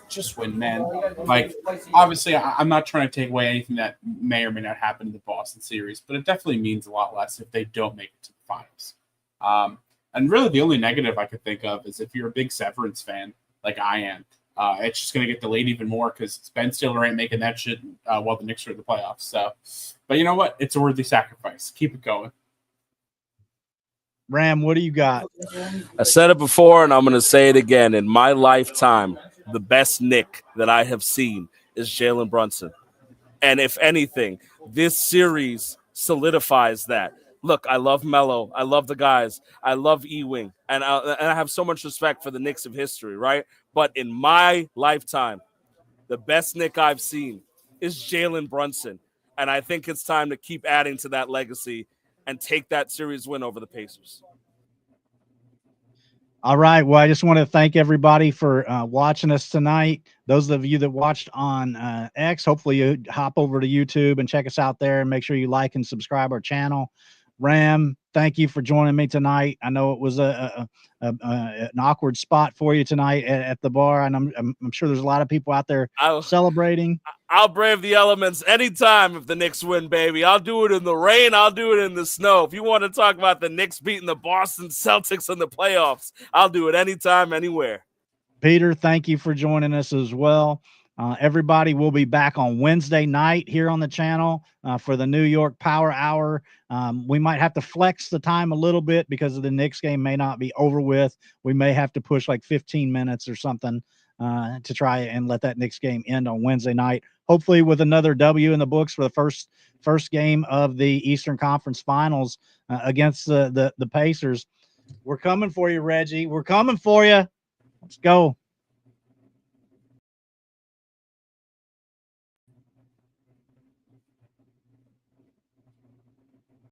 Just win, man. Like, obviously, I'm not trying to take away anything that may or may not happen in the Boston series, but it definitely means a lot less if they don't make it to the finals. And really, the only negative I could think of is if you're a big Severance fan, like I am, it's just going to get delayed even more because Ben Stiller ain't making that shit while the Knicks are in the playoffs. So, but you know what? It's a worthy sacrifice. Keep it going. Ram, what do you got? I said it before, and I'm going to say it again. In my lifetime, the best Knick that I have seen is Jalen Brunson. And if anything, this series solidifies that. Look, I love Melo. I love the guys. I love Ewing. And I have so much respect for the Knicks of history, right? But in my lifetime, the best Knick I've seen is Jalen Brunson. And I think it's time to keep adding to that legacy and take that series win over the Pacers. All right. Well, I just want to thank everybody for watching us tonight. Those of you that watched on X, hopefully you hop over to YouTube and check us out there, and make sure you like and subscribe our channel. Ram, thank you for joining me tonight. I know it was an awkward spot for you tonight at the bar, and I'm sure there's a lot of people out there celebrating. I'll brave the elements anytime if the Knicks win, baby. I'll do it in the rain. I'll do it in the snow. If you want to talk about the Knicks beating the Boston Celtics in the playoffs, I'll do it anytime, anywhere. Peter, thank you for joining us as well. Everybody will be back on Wednesday night here on the channel for the New York Power Hour. We might have to flex the time a little bit because of the Knicks game may not be over with. We may have to push like 15 minutes or something to try and let that Knicks game end on Wednesday night. Hopefully with another W in the books for the first game of the Eastern Conference Finals against the Pacers. We're coming for you, Reggie. We're coming for you. Let's go.